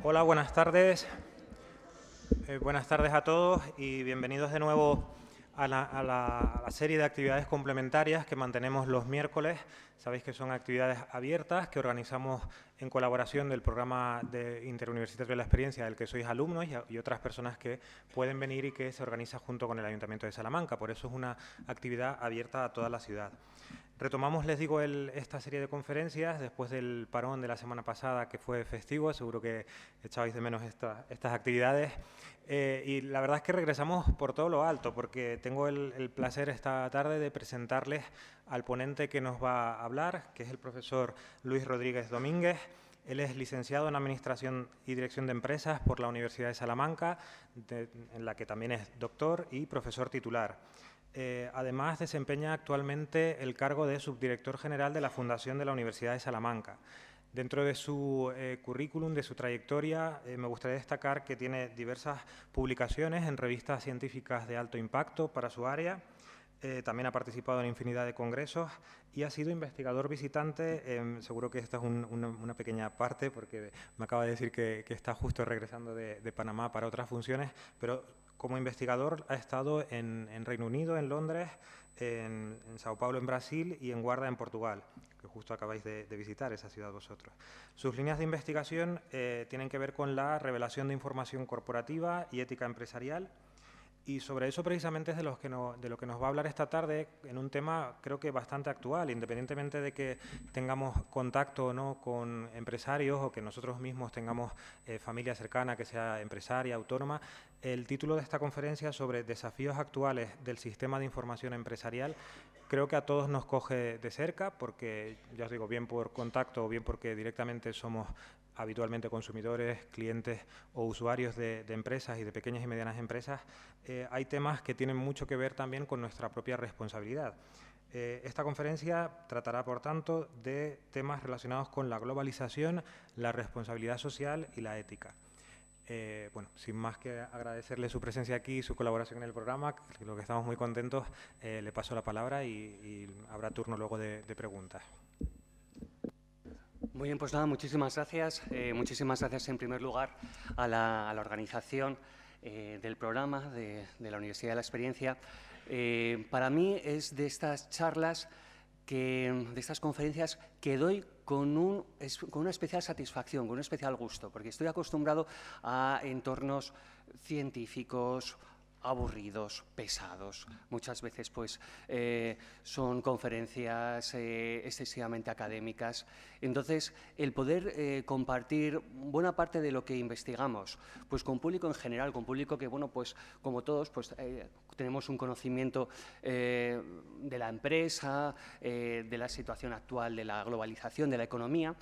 Hola, buenas tardes. Buenas tardes a todos y bienvenidos de nuevo a la serie de actividades complementarias que mantenemos los miércoles. Sabéis que son actividades abiertas que organizamos en colaboración del programa de Interuniversitario de la Experiencia, del que sois alumnos y otras personas que pueden venir y que se organiza junto con el Ayuntamiento de Salamanca. Por eso es una actividad abierta a toda la ciudad. Retomamos, les digo, esta serie de conferencias después del parón de la semana pasada, que fue festivo. Seguro que echabais de menos estas actividades. Y la verdad es que regresamos por todo lo alto, porque tengo el placer esta tarde de presentarles al ponente que nos va a hablar, que es el profesor Luis Rodríguez Domínguez. Él es licenciado en Administración y Dirección de Empresas por la Universidad de Salamanca, en la que también es doctor y profesor titular. Además, desempeña actualmente el cargo de subdirector general de la Fundación de la Universidad de Salamanca. Dentro de su currículum, de su trayectoria, me gustaría destacar que tiene diversas publicaciones en revistas científicas de alto impacto para su área. También ha participado en infinidad de congresos y ha sido investigador visitante. Seguro que esta es una pequeña parte, porque me acaba de decir que está justo regresando de Panamá para otras funciones, pero como investigador ha estado en Reino Unido, en Londres, en Sao Paulo, en Brasil, y en Guarda, en Portugal, que justo acabáis de visitar esa ciudad vosotros. Sus líneas de investigación tienen que ver con la revelación de información corporativa y ética empresarial, y sobre eso precisamente es de lo que nos va a hablar esta tarde, en un tema creo que bastante actual, independientemente de que tengamos contacto o no con empresarios o que nosotros mismos tengamos familia cercana que sea empresaria, autónoma. El título de esta conferencia sobre desafíos actuales del sistema de información empresarial creo que a todos nos coge de cerca, porque, ya os digo, bien por contacto o bien porque directamente somos habitualmente consumidores, clientes o usuarios de empresas y de pequeñas y medianas empresas. Hay temas que tienen mucho que ver también con nuestra propia responsabilidad. Esta conferencia tratará, por tanto, de temas relacionados con la globalización, la responsabilidad social y la ética. Bueno, sin más que agradecerle su presencia aquí y su colaboración en el programa, lo que estamos muy contentos, le paso la palabra y habrá turno luego de preguntas. Muy bien, pues nada, muchísimas gracias. Muchísimas gracias en primer lugar a la organización del programa de la Universidad de la Experiencia. Para mí es de estas charlas, de estas conferencias que doy con una especial satisfacción, con un especial gusto, porque estoy acostumbrado a entornos científicos, aburridos, pesados. Muchas veces pues, son conferencias excesivamente académicas. Entonces, el poder compartir buena parte de lo que investigamos pues, con público en general, con público que, bueno, pues, como todos, pues, tenemos un conocimiento de la empresa, de la situación actual, de la globalización, de la economía,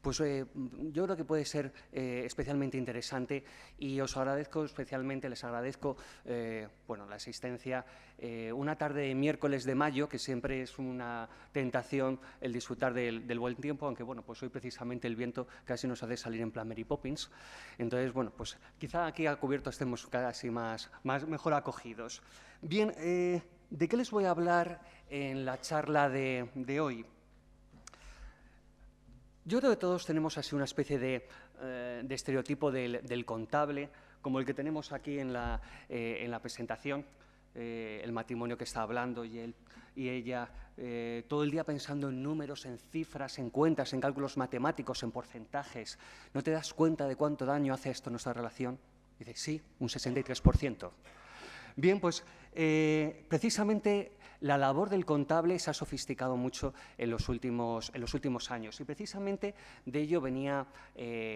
pues yo creo que puede ser especialmente interesante, y os agradezco especialmente, les agradezco bueno, la asistencia una tarde de miércoles de mayo, que siempre es una tentación el disfrutar del buen tiempo, aunque bueno, pues hoy precisamente el viento casi nos hace salir en plan Mary Poppins. Entonces, bueno, pues quizá aquí al cubierto estemos casi mejor acogidos. Bien, ¿de qué les voy a hablar en la charla de hoy? Yo creo que todos tenemos así una especie de estereotipo del contable, como el que tenemos aquí en la presentación, el matrimonio que está hablando y él y ella todo el día pensando en números, en cifras, en cuentas, en cálculos matemáticos, en porcentajes. ¿No te das cuenta de cuánto daño hace esto a nuestra relación? Y dices, sí, un 63%. Bien, pues precisamente la labor del contable se ha sofisticado mucho en los últimos años, y precisamente de ello venía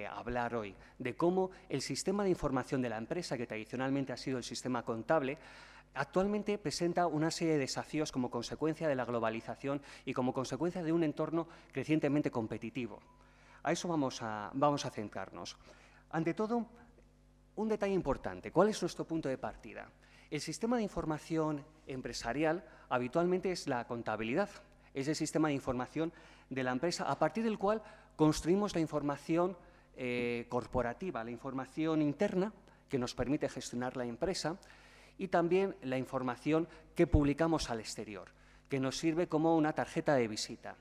a hablar hoy, de cómo el sistema de información de la empresa, que tradicionalmente ha sido el sistema contable, actualmente presenta una serie de desafíos como consecuencia de la globalización y como consecuencia de un entorno crecientemente competitivo. A eso vamos a centrarnos. Ante todo, un detalle importante. ¿Cuál es nuestro punto de partida? El sistema de información empresarial habitualmente es la contabilidad, es el sistema de información de la empresa a partir del cual construimos la información corporativa, la información interna que nos permite gestionar la empresa, y también la información que publicamos al exterior, que nos sirve como una tarjeta de visita.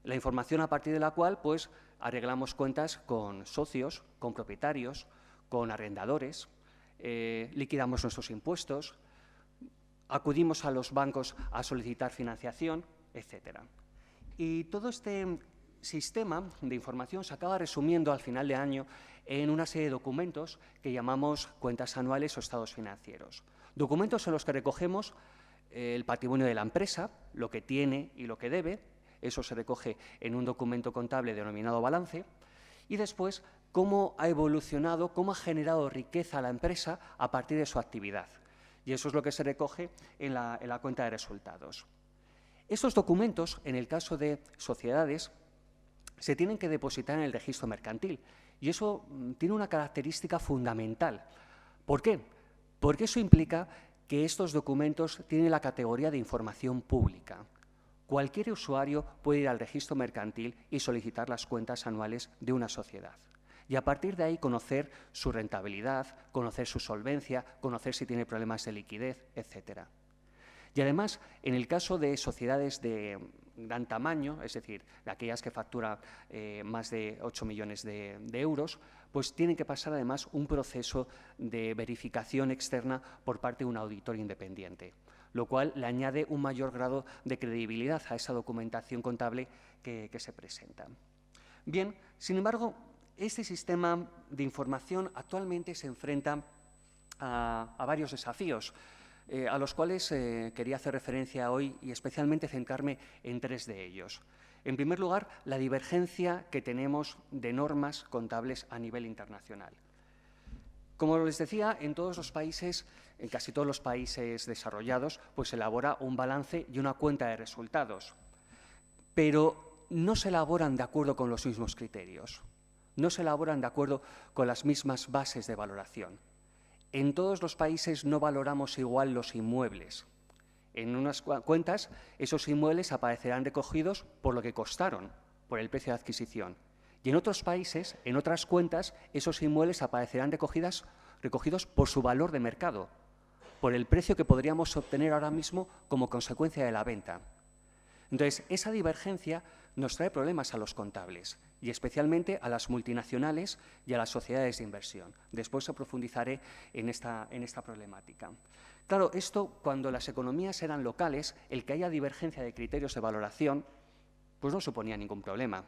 La información a partir de la cual pues, arreglamos cuentas con socios, con propietarios, con arrendadores, liquidamos nuestros impuestos, acudimos a los bancos a solicitar financiación, etc. Y todo este sistema de información se acaba resumiendo al final de año en una serie de documentos que llamamos cuentas anuales o estados financieros. Documentos en los que recogemos el patrimonio de la empresa, lo que tiene y lo que debe. Eso se recoge en un documento contable denominado balance. Y después, cómo ha evolucionado, cómo ha generado riqueza a la empresa a partir de su actividad. Y eso es lo que se recoge en la cuenta de resultados. Estos documentos, en el caso de sociedades, se tienen que depositar en el registro mercantil. Y eso tiene una característica fundamental. ¿Por qué? Porque eso implica que estos documentos tienen la categoría de información pública. Cualquier usuario puede ir al registro mercantil y solicitar las cuentas anuales de una sociedad. Y a partir de ahí conocer su rentabilidad, conocer su solvencia, conocer si tiene problemas de liquidez, etc. Y además, en el caso de sociedades de gran tamaño, es decir, de aquellas que facturan más de 8 millones de euros, pues tienen que pasar además un proceso de verificación externa por parte de un auditor independiente, lo cual le añade un mayor grado de credibilidad a esa documentación contable que se presenta. Bien, sin embargo, este sistema de información actualmente se enfrenta a varios desafíos, a los cuales quería hacer referencia hoy y especialmente centrarme en 3 de ellos. En primer lugar, la divergencia que tenemos de normas contables a nivel internacional. Como les decía, en todos los países, en casi todos los países desarrollados, pues se elabora un balance y una cuenta de resultados, pero no se elaboran de acuerdo con los mismos criterios, no se elaboran de acuerdo con las mismas bases de valoración. En todos los países no valoramos igual los inmuebles. En unas cuentas, esos inmuebles aparecerán recogidos por lo que costaron, por el precio de adquisición. Y en otros países, en otras cuentas, esos inmuebles aparecerán recogidos por su valor de mercado, por el precio que podríamos obtener ahora mismo como consecuencia de la venta. Entonces, esa divergencia nos trae problemas a los contables y especialmente a las multinacionales y a las sociedades de inversión. Después profundizaré en esta problemática. Claro, esto cuando las economías eran locales, el que haya divergencia de criterios de valoración, pues no suponía ningún problema.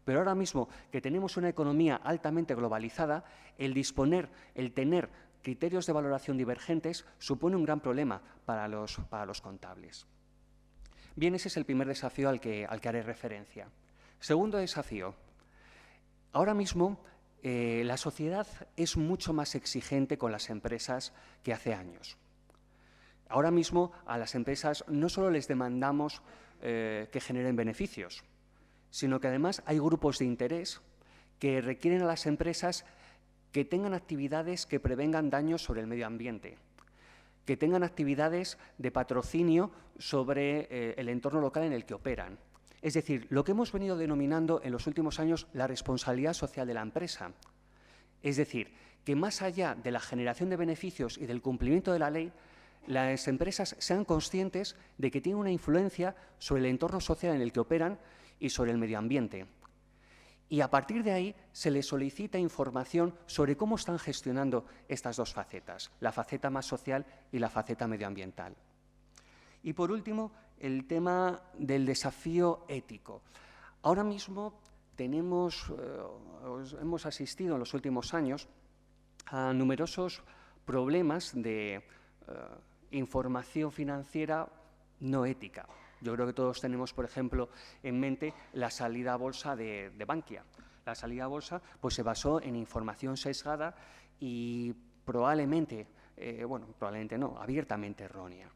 Pero ahora mismo que tenemos una economía altamente globalizada, el tener criterios de valoración divergentes supone un gran problema para los contables. Bien, ese es el primer desafío al que haré referencia. Segundo desafío. Ahora mismo la sociedad es mucho más exigente con las empresas que hace años. Ahora mismo a las empresas no solo les demandamos que generen beneficios, sino que además hay grupos de interés que requieren a las empresas que tengan actividades que prevengan daños sobre el medio ambiente, que tengan actividades de patrocinio sobre el entorno local en el que operan. Es decir, lo que hemos venido denominando en los últimos años la responsabilidad social de la empresa. Es decir, que más allá de la generación de beneficios y del cumplimiento de la ley, las empresas sean conscientes de que tienen una influencia sobre el entorno social en el que operan y sobre el medio ambiente. Y a partir de ahí se les solicita información sobre cómo están gestionando estas dos facetas, la faceta más social y la faceta medioambiental. Y por último, el tema del desafío ético. Ahora mismo hemos asistido en los últimos años a numerosos problemas de información financiera no ética. Yo creo que todos tenemos, por ejemplo, en mente la salida a bolsa de Bankia. La salida a bolsa pues, se basó en información sesgada y probablemente no, abiertamente errónea.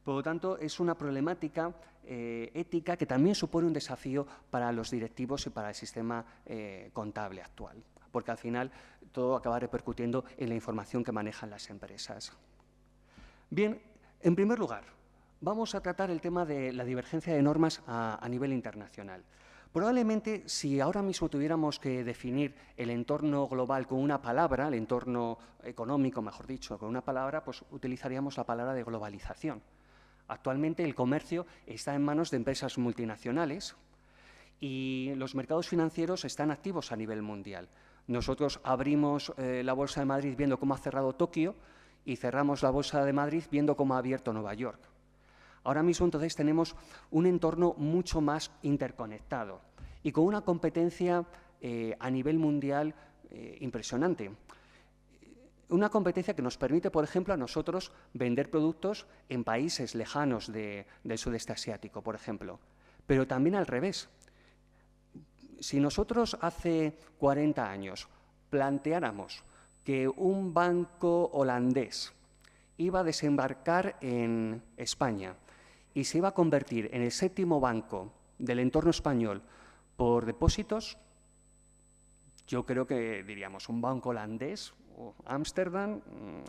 Por lo tanto, es una problemática ética que también supone un desafío para los directivos y para el sistema contable actual, porque al final todo acaba repercutiendo en la información que manejan las empresas. Bien, en primer lugar, vamos a tratar el tema de la divergencia de normas a nivel internacional. Probablemente, si ahora mismo tuviéramos que definir el entorno global con una palabra, el entorno económico, mejor dicho, con una palabra, pues utilizaríamos la palabra de globalización. Actualmente el comercio está en manos de empresas multinacionales y los mercados financieros están activos a nivel mundial. Nosotros abrimos la Bolsa de Madrid viendo cómo ha cerrado Tokio y cerramos la Bolsa de Madrid viendo cómo ha abierto Nueva York. Ahora mismo, entonces, tenemos un entorno mucho más interconectado y con una competencia a nivel mundial impresionante. Una competencia que nos permite, por ejemplo, a nosotros vender productos en países lejanos del sudeste asiático, por ejemplo, pero también al revés. Si nosotros hace 40 años planteáramos que un banco holandés iba a desembarcar en España y se iba a convertir en el 7º banco del entorno español por depósitos, yo creo que diríamos un banco holandés, Ámsterdam,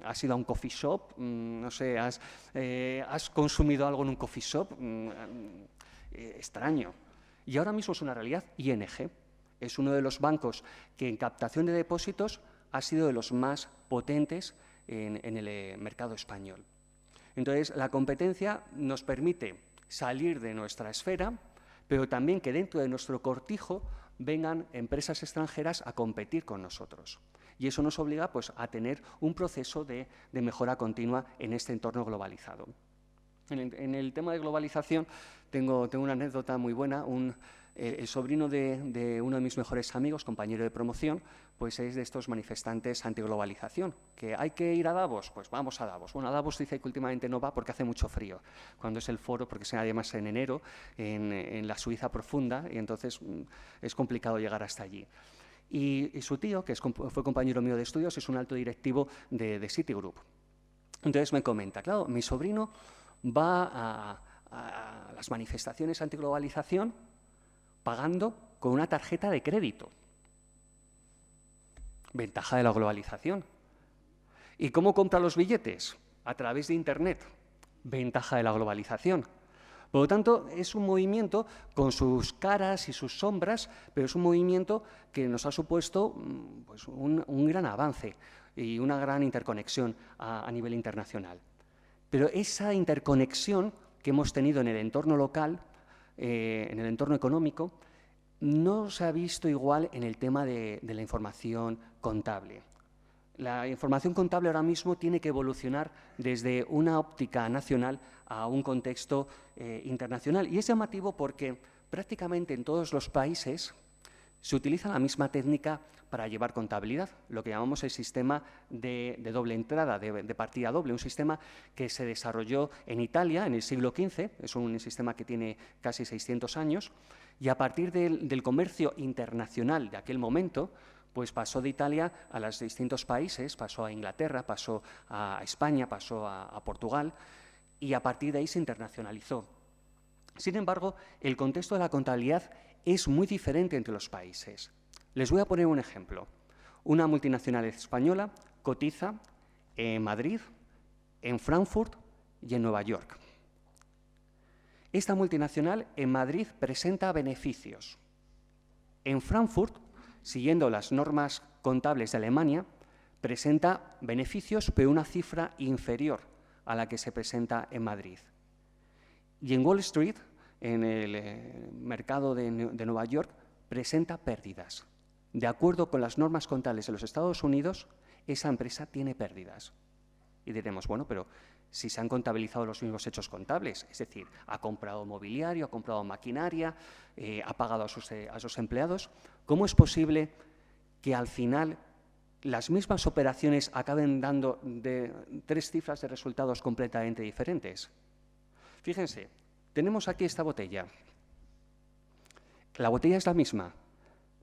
has ido a un coffee shop, no sé, has consumido algo en un coffee shop, extraño. Y ahora mismo es una realidad. ING es uno de los bancos que en captación de depósitos ha sido de los más potentes en el mercado español. Entonces, la competencia nos permite salir de nuestra esfera, pero también que dentro de nuestro cortijo vengan empresas extranjeras a competir con nosotros. Y eso nos obliga, pues, a tener un proceso de mejora continua en este entorno globalizado. En el tema de globalización tengo una anécdota muy buena. El sobrino de uno de mis mejores amigos, compañero de promoción, pues es de estos manifestantes antiglobalización. ¿Que hay que ir a Davos? Pues vamos a Davos. Bueno, a Davos dice que últimamente no va porque hace mucho frío, cuando es el foro, porque se además en enero, en la Suiza profunda, y entonces es complicado llegar hasta allí. Y su tío, que fue compañero mío de estudios, es un alto directivo de Citigroup. Entonces me comenta, claro, mi sobrino va a las manifestaciones antiglobalización pagando con una tarjeta de crédito. Ventaja de la globalización. ¿Y cómo compra los billetes? A través de Internet. Ventaja de la globalización. Por lo tanto, es un movimiento con sus caras y sus sombras, pero es un movimiento que nos ha supuesto, pues, un gran avance y una gran interconexión a nivel internacional. Pero esa interconexión que hemos tenido en el entorno local, en el entorno económico, no se ha visto igual en el tema de la información contable. La información contable ahora mismo tiene que evolucionar desde una óptica nacional a un contexto internacional. Y es llamativo porque prácticamente en todos los países se utiliza la misma técnica para llevar contabilidad, lo que llamamos el sistema de doble entrada, de partida doble, un sistema que se desarrolló en Italia en el siglo XV, es un sistema que tiene casi 600 años, y a partir del comercio internacional de aquel momento, pues pasó de Italia a los distintos países, pasó a Inglaterra, pasó a España, pasó a Portugal, y a partir de ahí se internacionalizó. Sin embargo, el contexto de la contabilidad es muy diferente entre los países. Les voy a poner un ejemplo. Una multinacional española cotiza en Madrid, en Frankfurt y en Nueva York. Esta multinacional en Madrid presenta beneficios. En Frankfurt, siguiendo las normas contables de Alemania, presenta beneficios, pero una cifra inferior a la que se presenta en Madrid. Y en Wall Street, en el mercado de Nueva York, presenta pérdidas. De acuerdo con las normas contables de los Estados Unidos, esa empresa tiene pérdidas. Y diremos, bueno, pero si se han contabilizado los mismos hechos contables, es decir, ha comprado mobiliario, ha comprado maquinaria, ha pagado a sus empleados, ¿cómo es posible que al final las mismas operaciones acaben dando de 3 cifras de resultados completamente diferentes? Fíjense, tenemos aquí esta botella. La botella es la misma,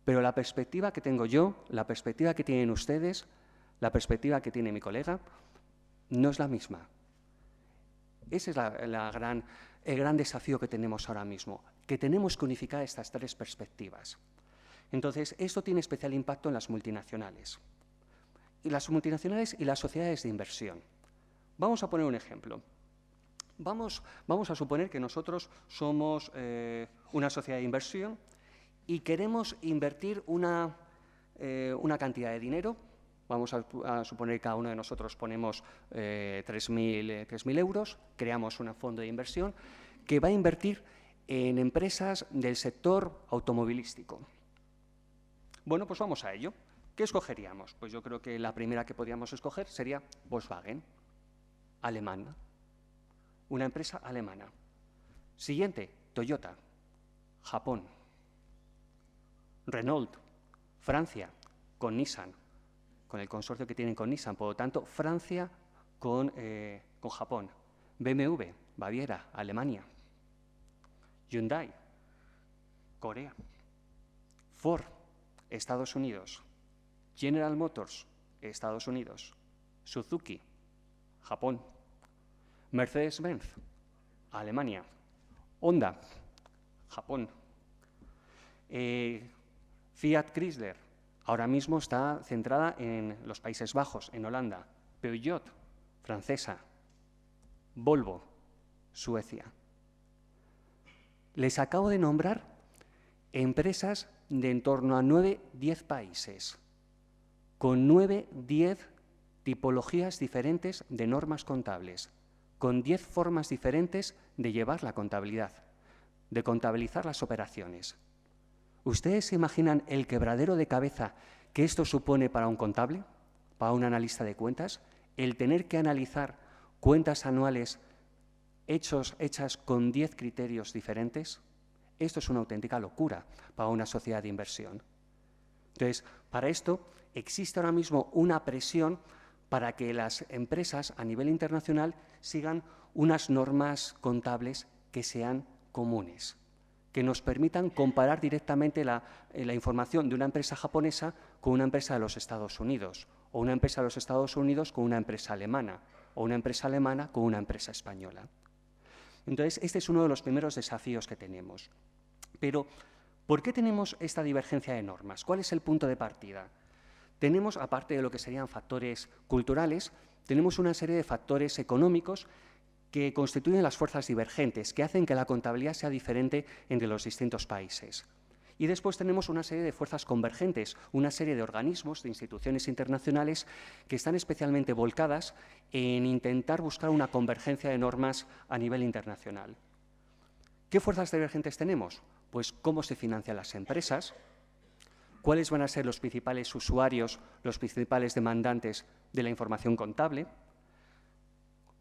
pero la perspectiva que tengo yo, la perspectiva que tienen ustedes, la perspectiva que tiene mi colega, no es la misma. Ese es el gran desafío que tenemos ahora mismo, que tenemos que unificar estas 3 perspectivas. Entonces, esto tiene especial impacto en las multinacionales. Y las multinacionales y las sociedades de inversión. Vamos a poner un ejemplo. Vamos a suponer que nosotros somos una sociedad de inversión y queremos invertir una cantidad de dinero. Vamos a suponer que cada uno de nosotros ponemos 3.000 euros, creamos un fondo de inversión que va a invertir en empresas del sector automovilístico. Bueno, pues vamos a ello. ¿Qué escogeríamos? Pues yo creo que la primera que podríamos escoger sería Volkswagen, alemana, una empresa alemana. Siguiente, Toyota, Japón. Renault, Francia, con Nissan, con el consorcio que tienen con Nissan. Por lo tanto, Francia con Japón. BMW, Baviera, Alemania. Hyundai, Corea. Ford, Estados Unidos. General Motors, Estados Unidos. Suzuki, Japón. Mercedes-Benz, Alemania. Honda, Japón. Fiat Chrysler, ahora mismo está centrada en los Países Bajos, en Holanda. Peugeot, francesa. Volvo, Suecia. Les acabo de nombrar empresas de en torno a 9-10 países, con 9-10 tipologías diferentes de normas contables, con 10 formas diferentes de llevar la contabilidad, de contabilizar las operaciones. ¿Ustedes se imaginan el quebradero de cabeza que esto supone para un contable, para un analista de cuentas? El tener que analizar cuentas anuales hechas con 10 criterios diferentes. Esto es una auténtica locura para una sociedad de inversión. Entonces, para esto existe ahora mismo una presión para que las empresas a nivel internacional sigan unas normas contables que sean comunes, que nos permitan comparar directamente la información de una empresa japonesa con una empresa de los Estados Unidos, o una empresa de los Estados Unidos con una empresa alemana, o una empresa alemana con una empresa española. Entonces, este es uno de los primeros desafíos que tenemos. Pero, ¿por qué tenemos esta divergencia de normas? ¿Cuál es el punto de partida? Tenemos, aparte de lo que serían factores culturales, tenemos una serie de factores económicos que constituyen las fuerzas divergentes, que hacen que la contabilidad sea diferente entre los distintos países. Y después tenemos una serie de fuerzas convergentes, una serie de organismos, de instituciones internacionales que están especialmente volcadas en intentar buscar una convergencia de normas a nivel internacional. ¿Qué fuerzas divergentes tenemos? Pues cómo se financian las empresas, cuáles van a ser los principales usuarios, los principales demandantes de la información contable,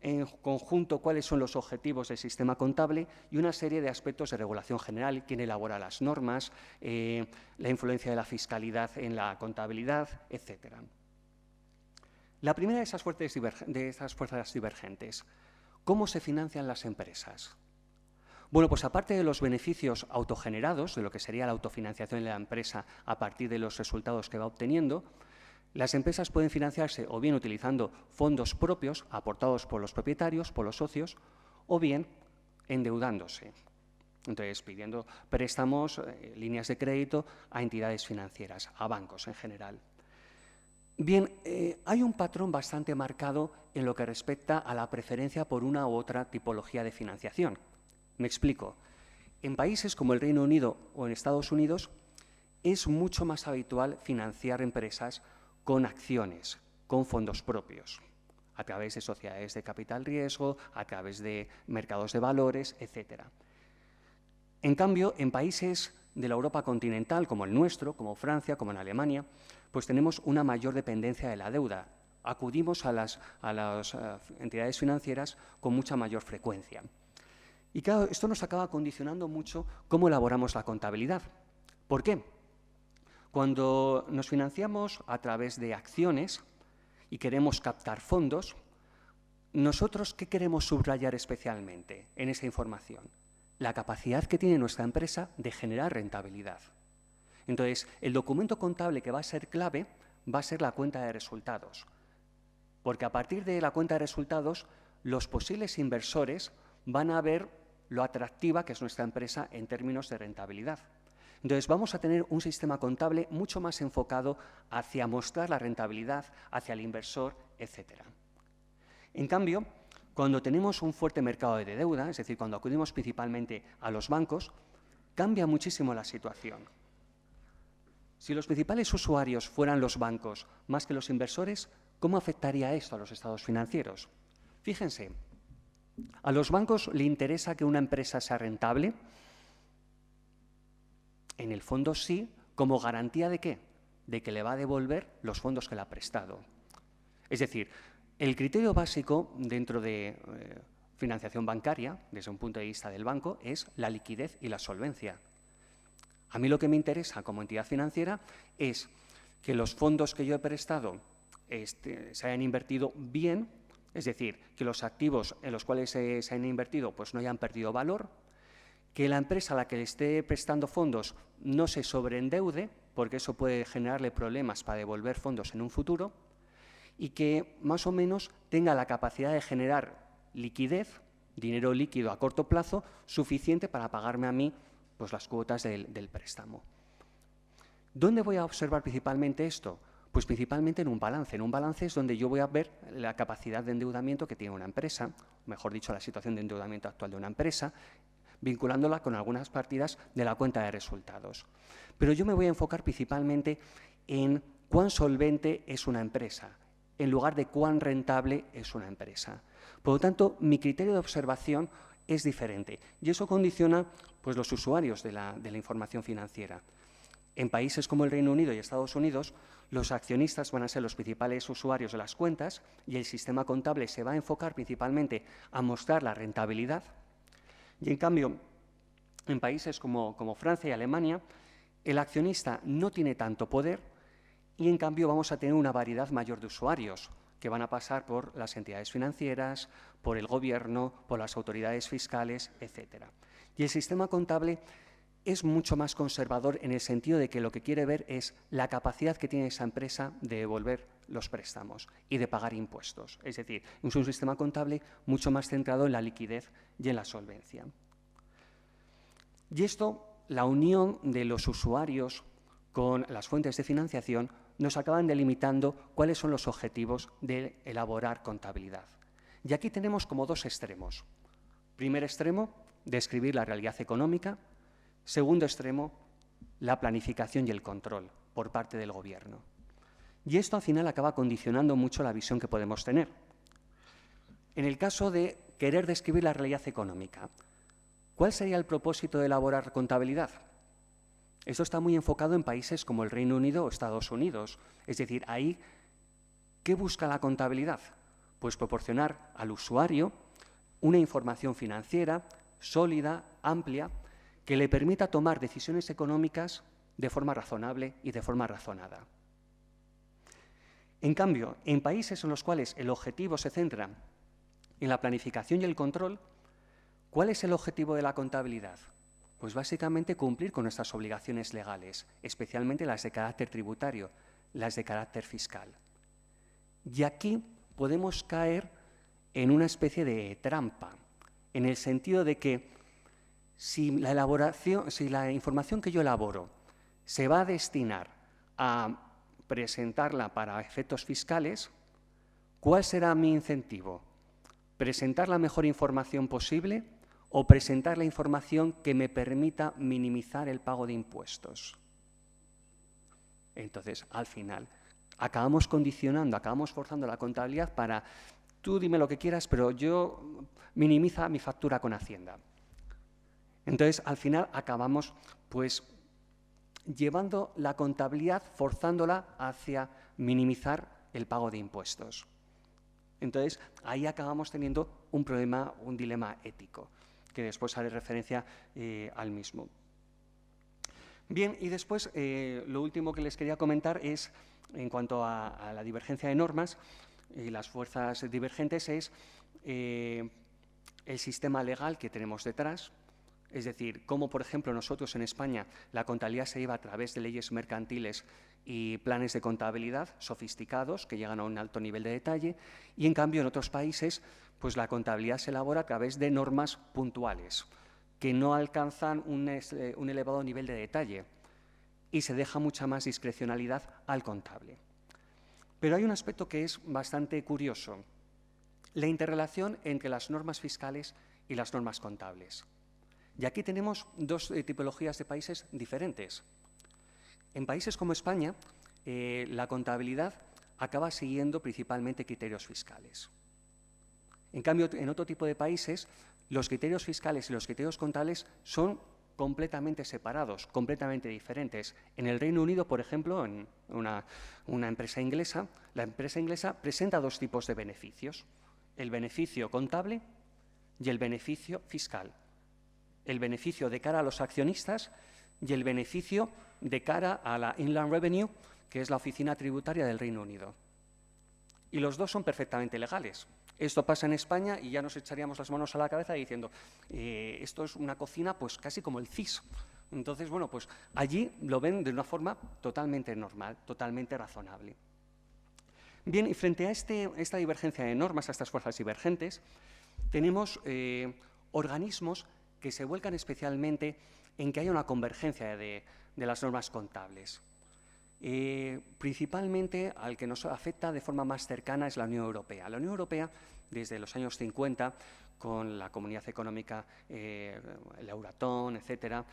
en conjunto cuáles son los objetivos del sistema contable y una serie de aspectos de regulación general, quién elabora las normas, la influencia de la fiscalidad en la contabilidad, etc. La primera de esas fuerzas divergentes, ¿cómo se financian las empresas? Bueno, pues aparte de los beneficios autogenerados, de lo que sería la autofinanciación de la empresa a partir de los resultados que va obteniendo, las empresas pueden financiarse o bien utilizando fondos propios aportados por los propietarios, por los socios, o bien endeudándose. Entonces, pidiendo préstamos, líneas de crédito a entidades financieras, a bancos en general. Bien, hay un patrón bastante marcado en lo que respecta a la preferencia por una u otra tipología de financiación. Me explico. En países como el Reino Unido o en Estados Unidos es mucho más habitual financiar empresas con acciones, con fondos propios, a través de sociedades de capital riesgo, a través de mercados de valores, etc. En cambio, en países de la Europa continental, como el nuestro, como Francia, como en Alemania, pues tenemos una mayor dependencia de la deuda. Acudimos a las entidades financieras con mucha mayor frecuencia. Y claro, esto nos acaba condicionando mucho cómo elaboramos la contabilidad. ¿Por qué? Cuando nos financiamos a través de acciones y queremos captar fondos, nosotros, ¿qué queremos subrayar especialmente en esa información? La capacidad que tiene nuestra empresa de generar rentabilidad. Entonces, el documento contable que va a ser clave va a ser la cuenta de resultados, porque a partir de la cuenta de resultados, los posibles inversores van a ver lo atractiva que es nuestra empresa en términos de rentabilidad. Entonces, vamos a tener un sistema contable mucho más enfocado hacia mostrar la rentabilidad, hacia el inversor, etc. En cambio, cuando tenemos un fuerte mercado de deuda, es decir, cuando acudimos principalmente a los bancos, cambia muchísimo la situación. Si los principales usuarios fueran los bancos más que los inversores, ¿cómo afectaría esto a los estados financieros? Fíjense, a los bancos le interesa que una empresa sea rentable En el fondo sí, ¿como garantía de qué? De que le va a devolver los fondos que le ha prestado. Es decir, el criterio básico dentro de financiación bancaria, desde un punto de vista del banco, es la liquidez y la solvencia. A mí lo que me interesa como entidad financiera es que los fondos que yo he prestado se hayan invertido bien, es decir, que los activos en los cuales se han invertido pues no hayan perdido valor, que la empresa a la que le esté prestando fondos no se sobreendeude, porque eso puede generarle problemas para devolver fondos en un futuro, y que más o menos tenga la capacidad de generar liquidez, dinero líquido a corto plazo, suficiente para pagarme a mí pues, las cuotas del préstamo. ¿Dónde voy a observar principalmente esto? Pues principalmente en un balance. En un balance es donde yo voy a ver la capacidad de endeudamiento que tiene una empresa, mejor dicho, la situación de endeudamiento actual de una empresa, vinculándola con algunas partidas de la cuenta de resultados. Pero yo me voy a enfocar principalmente en cuán solvente es una empresa, en lugar de cuán rentable es una empresa. Por lo tanto, mi criterio de observación es diferente y eso condiciona pues, los usuarios de la información financiera. En países como el Reino Unido y Estados Unidos, los accionistas van a ser los principales usuarios de las cuentas y el sistema contable se va a enfocar principalmente a mostrar la rentabilidad. Y en cambio, en países como Francia y Alemania, el accionista no tiene tanto poder y en cambio vamos a tener una variedad mayor de usuarios que van a pasar por las entidades financieras, por el gobierno, por las autoridades fiscales, etc. Y el sistema contable es mucho más conservador en el sentido de que lo que quiere ver es la capacidad que tiene esa empresa de devolver los préstamos y de pagar impuestos. Es decir, es un sistema contable mucho más centrado en la liquidez y en la solvencia. Y esto, la unión de los usuarios con las fuentes de financiación, nos acaban delimitando cuáles son los objetivos de elaborar contabilidad. Y aquí tenemos como dos extremos. Primer extremo, describir la realidad económica. Segundo extremo, la planificación y el control por parte del Gobierno. Y esto al final acaba condicionando mucho la visión que podemos tener. En el caso de querer describir la realidad económica, ¿cuál sería el propósito de elaborar contabilidad? Esto está muy enfocado en países como el Reino Unido o Estados Unidos. Es decir, ahí, ¿qué busca la contabilidad? Pues proporcionar al usuario una información financiera sólida, amplia, que le permita tomar decisiones económicas de forma razonable y de forma razonada. En cambio, en países en los cuales el objetivo se centra en la planificación y el control, ¿cuál es el objetivo de la contabilidad? Pues básicamente cumplir con nuestras obligaciones legales, especialmente las de carácter tributario, las de carácter fiscal. Y aquí podemos caer en una especie de trampa, en el sentido de que si la información que yo elaboro se va a destinar a presentarla para efectos fiscales, ¿cuál será mi incentivo? ¿Presentar la mejor información posible o presentar la información que me permita minimizar el pago de impuestos? Entonces, al final, acabamos condicionando, acabamos forzando la contabilidad para tú dime lo que quieras, pero yo minimiza mi factura con Hacienda. Entonces, al final, acabamos pues llevando la contabilidad, forzándola hacia minimizar el pago de impuestos. Entonces, ahí acabamos teniendo un problema, un dilema ético, que después haré referencia al mismo. Bien, y después lo último que les quería comentar es, en cuanto a la divergencia de normas y las fuerzas divergentes, es el sistema legal que tenemos detrás. Es decir, cómo, por ejemplo, nosotros en España la contabilidad se lleva a través de leyes mercantiles y planes de contabilidad sofisticados que llegan a un alto nivel de detalle y, en cambio, en otros países pues la contabilidad se elabora a través de normas puntuales que no alcanzan un elevado nivel de detalle y se deja mucha más discrecionalidad al contable. Pero hay un aspecto que es bastante curioso, la interrelación entre las normas fiscales y las normas contables. Y aquí tenemos dos tipologías de países diferentes. En países como España, la contabilidad acaba siguiendo principalmente criterios fiscales. En cambio, en otro tipo de países, los criterios fiscales y los criterios contables son completamente separados, completamente diferentes. En el Reino Unido, por ejemplo, en una empresa inglesa, la empresa inglesa presenta dos tipos de beneficios: el beneficio contable y el beneficio fiscal. El beneficio de cara a los accionistas y el beneficio de cara a la Inland Revenue, que es la oficina tributaria del Reino Unido. Y los dos son perfectamente legales. Esto pasa en España y ya nos echaríamos las manos a la cabeza diciendo esto es una cocina pues casi como el CIS. Entonces, bueno, pues allí lo ven de una forma totalmente normal, totalmente razonable. Bien, y frente a esta divergencia de normas, a estas fuerzas divergentes, tenemos organismos que se vuelcan especialmente en que haya una convergencia de las normas contables. Principalmente al que nos afecta de forma más cercana es la Unión Europea. La Unión Europea, desde los años 50, con la Comunidad Económica, el Euratom, etcétera,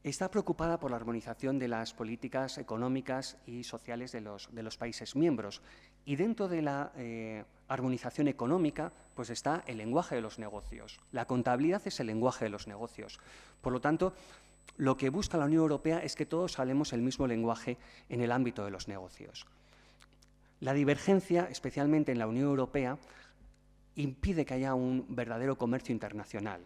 está preocupada por la armonización de las políticas económicas y sociales de los países miembros. Y dentro de la armonización económica, pues está el lenguaje de los negocios. La contabilidad es el lenguaje de los negocios. Por lo tanto, lo que busca la Unión Europea es que todos hablemos el mismo lenguaje en el ámbito de los negocios. La divergencia, especialmente en la Unión Europea, impide que haya un verdadero comercio internacional,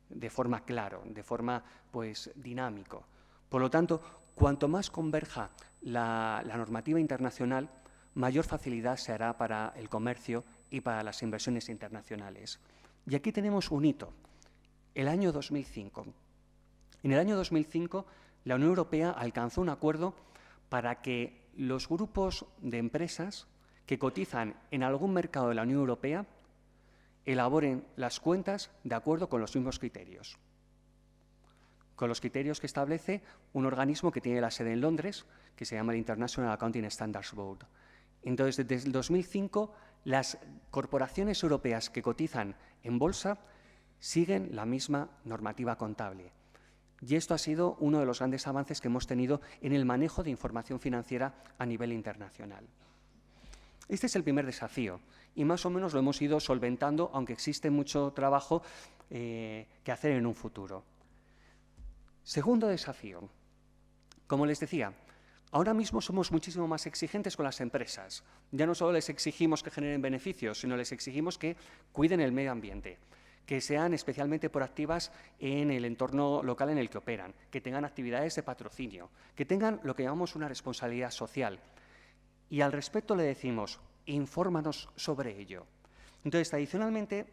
de forma claro, de forma pues, dinámico. Por lo tanto, cuanto más converja la normativa internacional, mayor facilidad se hará para el comercio y para las inversiones internacionales. Y aquí tenemos un hito, el año 2005. En el año 2005, la Unión Europea alcanzó un acuerdo para que los grupos de empresas que cotizan en algún mercado de la Unión Europea elaboren las cuentas de acuerdo con los mismos criterios. Con los criterios que establece un organismo que tiene la sede en Londres, que se llama el International Accounting Standards Board. Entonces, desde el 2005, las corporaciones europeas que cotizan en bolsa siguen la misma normativa contable. Y esto ha sido uno de los grandes avances que hemos tenido en el manejo de información financiera a nivel internacional. Este es el primer desafío y más o menos lo hemos ido solventando, aunque existe mucho trabajo que hacer en un futuro. Segundo desafío. Como les decía, ahora mismo somos muchísimo más exigentes con las empresas. Ya no solo les exigimos que generen beneficios, sino les exigimos que cuiden el medio ambiente, que sean especialmente proactivas en el entorno local en el que operan, que tengan actividades de patrocinio, que tengan lo que llamamos una responsabilidad social. Y al respecto le decimos, infórmanos sobre ello. Entonces, tradicionalmente,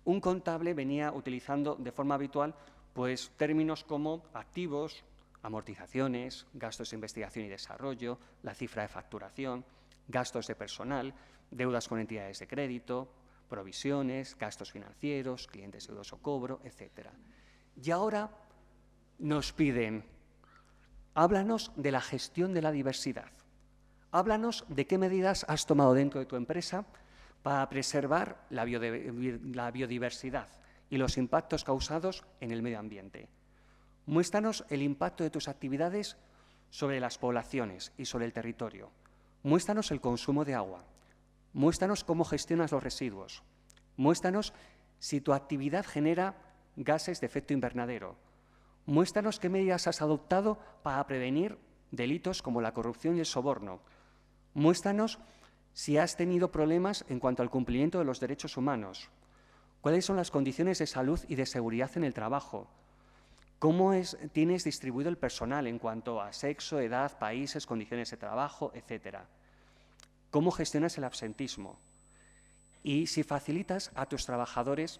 un contable venía utilizando de forma habitual pues, términos como activos, amortizaciones, gastos de investigación y desarrollo, la cifra de facturación, gastos de personal, deudas con entidades de crédito, provisiones, gastos financieros, clientes deudoso cobro, etc. Y ahora nos piden, háblanos de la gestión de la diversidad. Háblanos de qué medidas has tomado dentro de tu empresa para preservar la biodiversidad y los impactos causados en el medio ambiente. Muéstranos el impacto de tus actividades sobre las poblaciones y sobre el territorio. Muéstranos el consumo de agua. Muéstranos cómo gestionas los residuos. Muéstranos si tu actividad genera gases de efecto invernadero. Muéstranos qué medidas has adoptado para prevenir delitos como la corrupción y el soborno. Muéstranos si has tenido problemas en cuanto al cumplimiento de los derechos humanos. ¿Cuáles son las condiciones de salud y de seguridad en el trabajo? ¿Cómo tienes distribuido el personal en cuanto a sexo, edad, países, condiciones de trabajo, etcétera? ¿Cómo gestionas el absentismo? Y si facilitas a tus trabajadores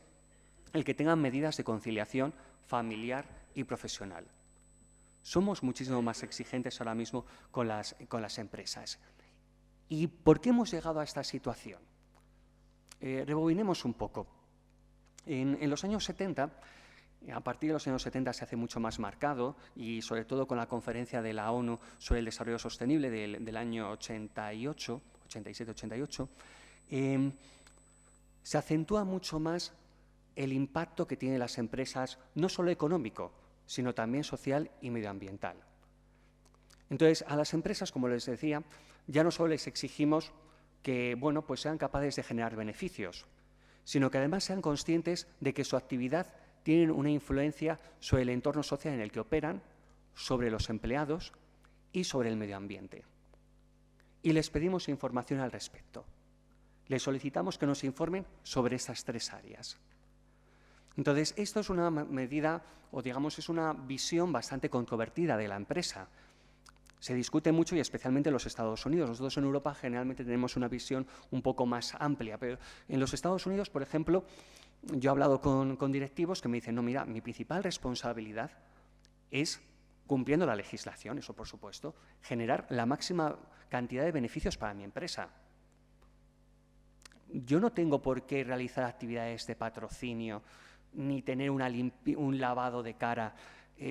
el que tengan medidas de conciliación familiar y profesional. Somos muchísimo más exigentes ahora mismo con las empresas. ¿Y por qué hemos llegado a esta situación? Rebobinemos un poco. En los años 70, a partir de los años 70 se hace mucho más marcado y sobre todo con la conferencia de la ONU sobre el desarrollo sostenible del año 87-88, se acentúa mucho más el impacto que tienen las empresas, no solo económico, sino también social y medioambiental. Entonces, a las empresas, como les decía, ya no solo les exigimos que pues sean capaces de generar beneficios, sino que además sean conscientes de que su actividad tienen una influencia sobre el entorno social en el que operan, sobre los empleados y sobre el medio ambiente. Y les pedimos información al respecto. Les solicitamos que nos informen sobre estas 3 áreas. Entonces, esto es una medida, o digamos, es una visión bastante controvertida de la empresa. Se discute mucho y especialmente en los Estados Unidos. Nosotros en Europa generalmente tenemos una visión un poco más amplia, pero en los Estados Unidos, por ejemplo, yo he hablado con directivos que me dicen, no, mira, mi principal responsabilidad es, cumpliendo la legislación, eso por supuesto, generar la máxima cantidad de beneficios para mi empresa. Yo no tengo por qué realizar actividades de patrocinio ni tener un lavado de cara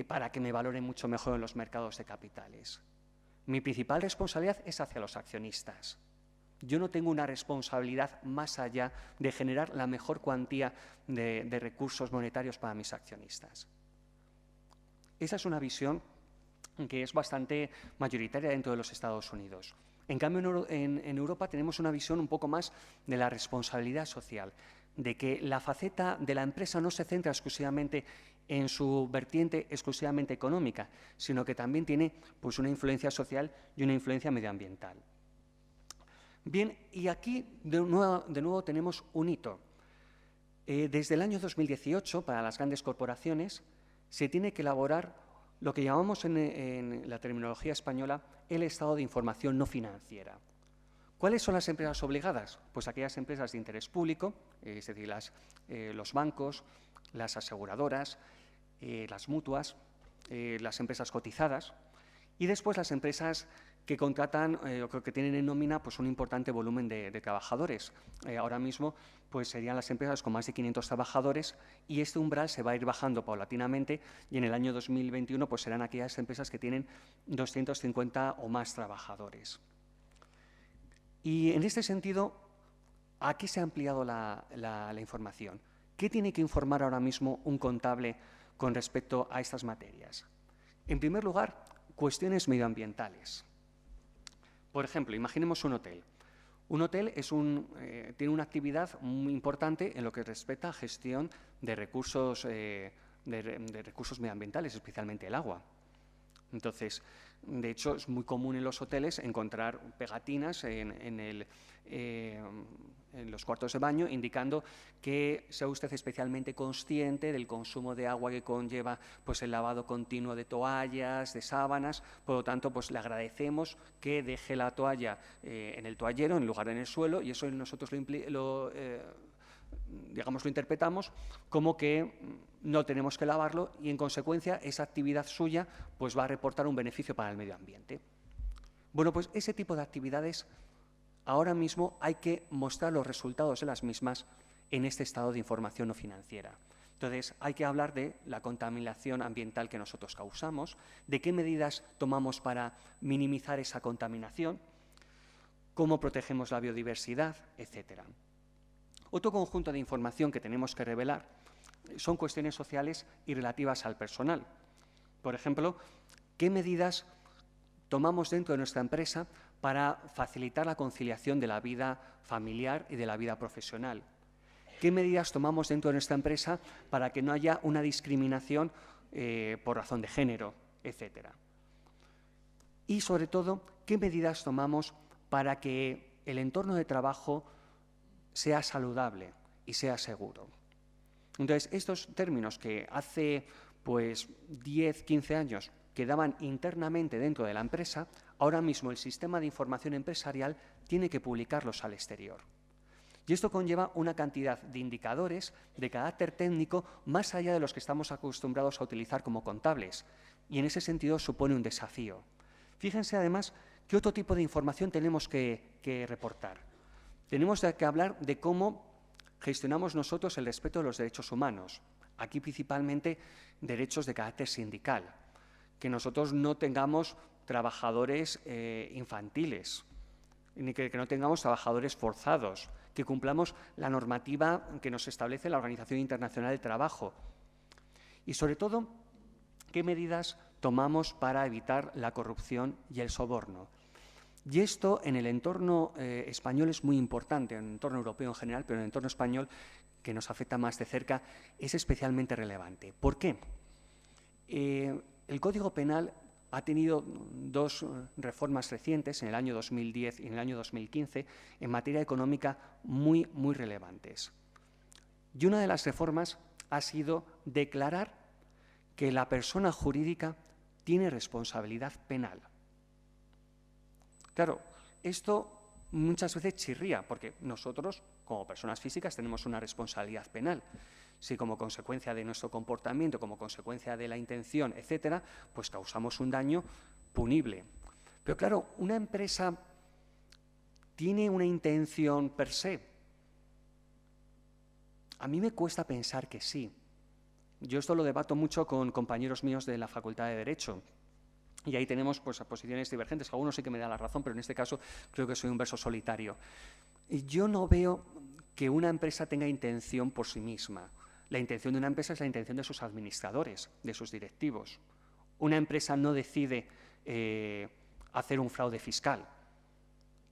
para que me valoren mucho mejor en los mercados de capitales. Mi principal responsabilidad es hacia los accionistas. Yo no tengo una responsabilidad más allá de generar la mejor cuantía de recursos monetarios para mis accionistas. Esa es una visión que es bastante mayoritaria dentro de los Estados Unidos. En cambio, en Europa tenemos una visión un poco más de la responsabilidad social, de que la faceta de la empresa no se centra exclusivamente en su vertiente exclusivamente económica, sino que también tiene pues, una influencia social y una influencia medioambiental. Bien, y aquí de nuevo tenemos un hito. Desde el año 2018, para las grandes corporaciones, se tiene que elaborar lo que llamamos en la terminología española el estado de información no financiera. ¿Cuáles son las empresas obligadas? Pues aquellas empresas de interés público, es decir, los bancos, las aseguradoras, las mutuas, las empresas cotizadas y después las empresas que contratan o que tienen en nómina pues, un importante volumen de trabajadores. Ahora mismo pues, serían las empresas con más de 500 trabajadores y este umbral se va a ir bajando paulatinamente y en el año 2021 pues, serán aquellas empresas que tienen 250 o más trabajadores. Y en este sentido, ¿a qué se ha ampliado la información? ¿Qué tiene que informar ahora mismo un contable con respecto a estas materias? En primer lugar, cuestiones medioambientales. Por ejemplo, imaginemos un hotel. Un hotel tiene una actividad muy importante en lo que respecta a gestión de recursos medioambientales, especialmente el agua. Entonces, de hecho, es muy común en los hoteles encontrar pegatinas en los cuartos de baño indicando que sea usted especialmente consciente del consumo de agua que conlleva pues, el lavado continuo de toallas, de sábanas. Por lo tanto, pues, le agradecemos que deje la toalla en el toallero en lugar de en el suelo y eso nosotros lo interpretamos como que no tenemos que lavarlo y, en consecuencia, esa actividad suya pues, va a reportar un beneficio para el medio ambiente. Bueno, pues ese tipo de actividades ahora mismo hay que mostrar los resultados de las mismas en este estado de información no financiera. Entonces, hay que hablar de la contaminación ambiental que nosotros causamos, de qué medidas tomamos para minimizar esa contaminación, cómo protegemos la biodiversidad, etcétera. Otro conjunto de información que tenemos que revelar son cuestiones sociales y relativas al personal. Por ejemplo, ¿qué medidas tomamos dentro de nuestra empresa para facilitar la conciliación de la vida familiar y de la vida profesional? ¿Qué medidas tomamos dentro de nuestra empresa para que no haya una discriminación por razón de género, etcétera? Y, sobre todo, ¿qué medidas tomamos para que el entorno de trabajo sea saludable y sea seguro? Entonces, estos términos que hace pues, 10, 15 años quedaban internamente dentro de la empresa, ahora mismo el sistema de información empresarial tiene que publicarlos al exterior. Y esto conlleva una cantidad de indicadores de carácter técnico más allá de los que estamos acostumbrados a utilizar como contables, y en ese sentido supone un desafío. Fíjense además qué otro tipo de información tenemos que reportar. Tenemos que hablar de cómo gestionamos nosotros el respeto de los derechos humanos, aquí principalmente derechos de carácter sindical, que nosotros no tengamos trabajadores infantiles, ni que no tengamos trabajadores forzados, que cumplamos la normativa que nos establece la Organización Internacional del Trabajo. Y, sobre todo, ¿qué medidas tomamos para evitar la corrupción y el soborno? Y esto en el entorno español es muy importante, en el entorno europeo en general, pero en el entorno español que nos afecta más de cerca, es especialmente relevante. ¿Por qué? El Código Penal ha tenido dos reformas recientes, en el año 2010 y en el año 2015, en materia económica muy relevantes. Y una de las reformas ha sido declarar que la persona jurídica tiene responsabilidad penal. Claro, esto muchas veces chirría, porque nosotros, como personas físicas, tenemos una responsabilidad penal. Si como consecuencia de nuestro comportamiento, como consecuencia de la intención, etcétera, pues causamos un daño punible. Pero claro, ¿una empresa tiene una intención per se? A mí me cuesta pensar que sí. Yo esto lo debato mucho con compañeros míos de la Facultad de Derecho. Y ahí tenemos pues, posiciones divergentes. Algunos sí que me dan la razón, pero en este caso creo que soy un verso solitario. Y yo no veo que una empresa tenga intención por sí misma. La intención de una empresa es la intención de sus administradores, de sus directivos. Una empresa no decide hacer un fraude fiscal.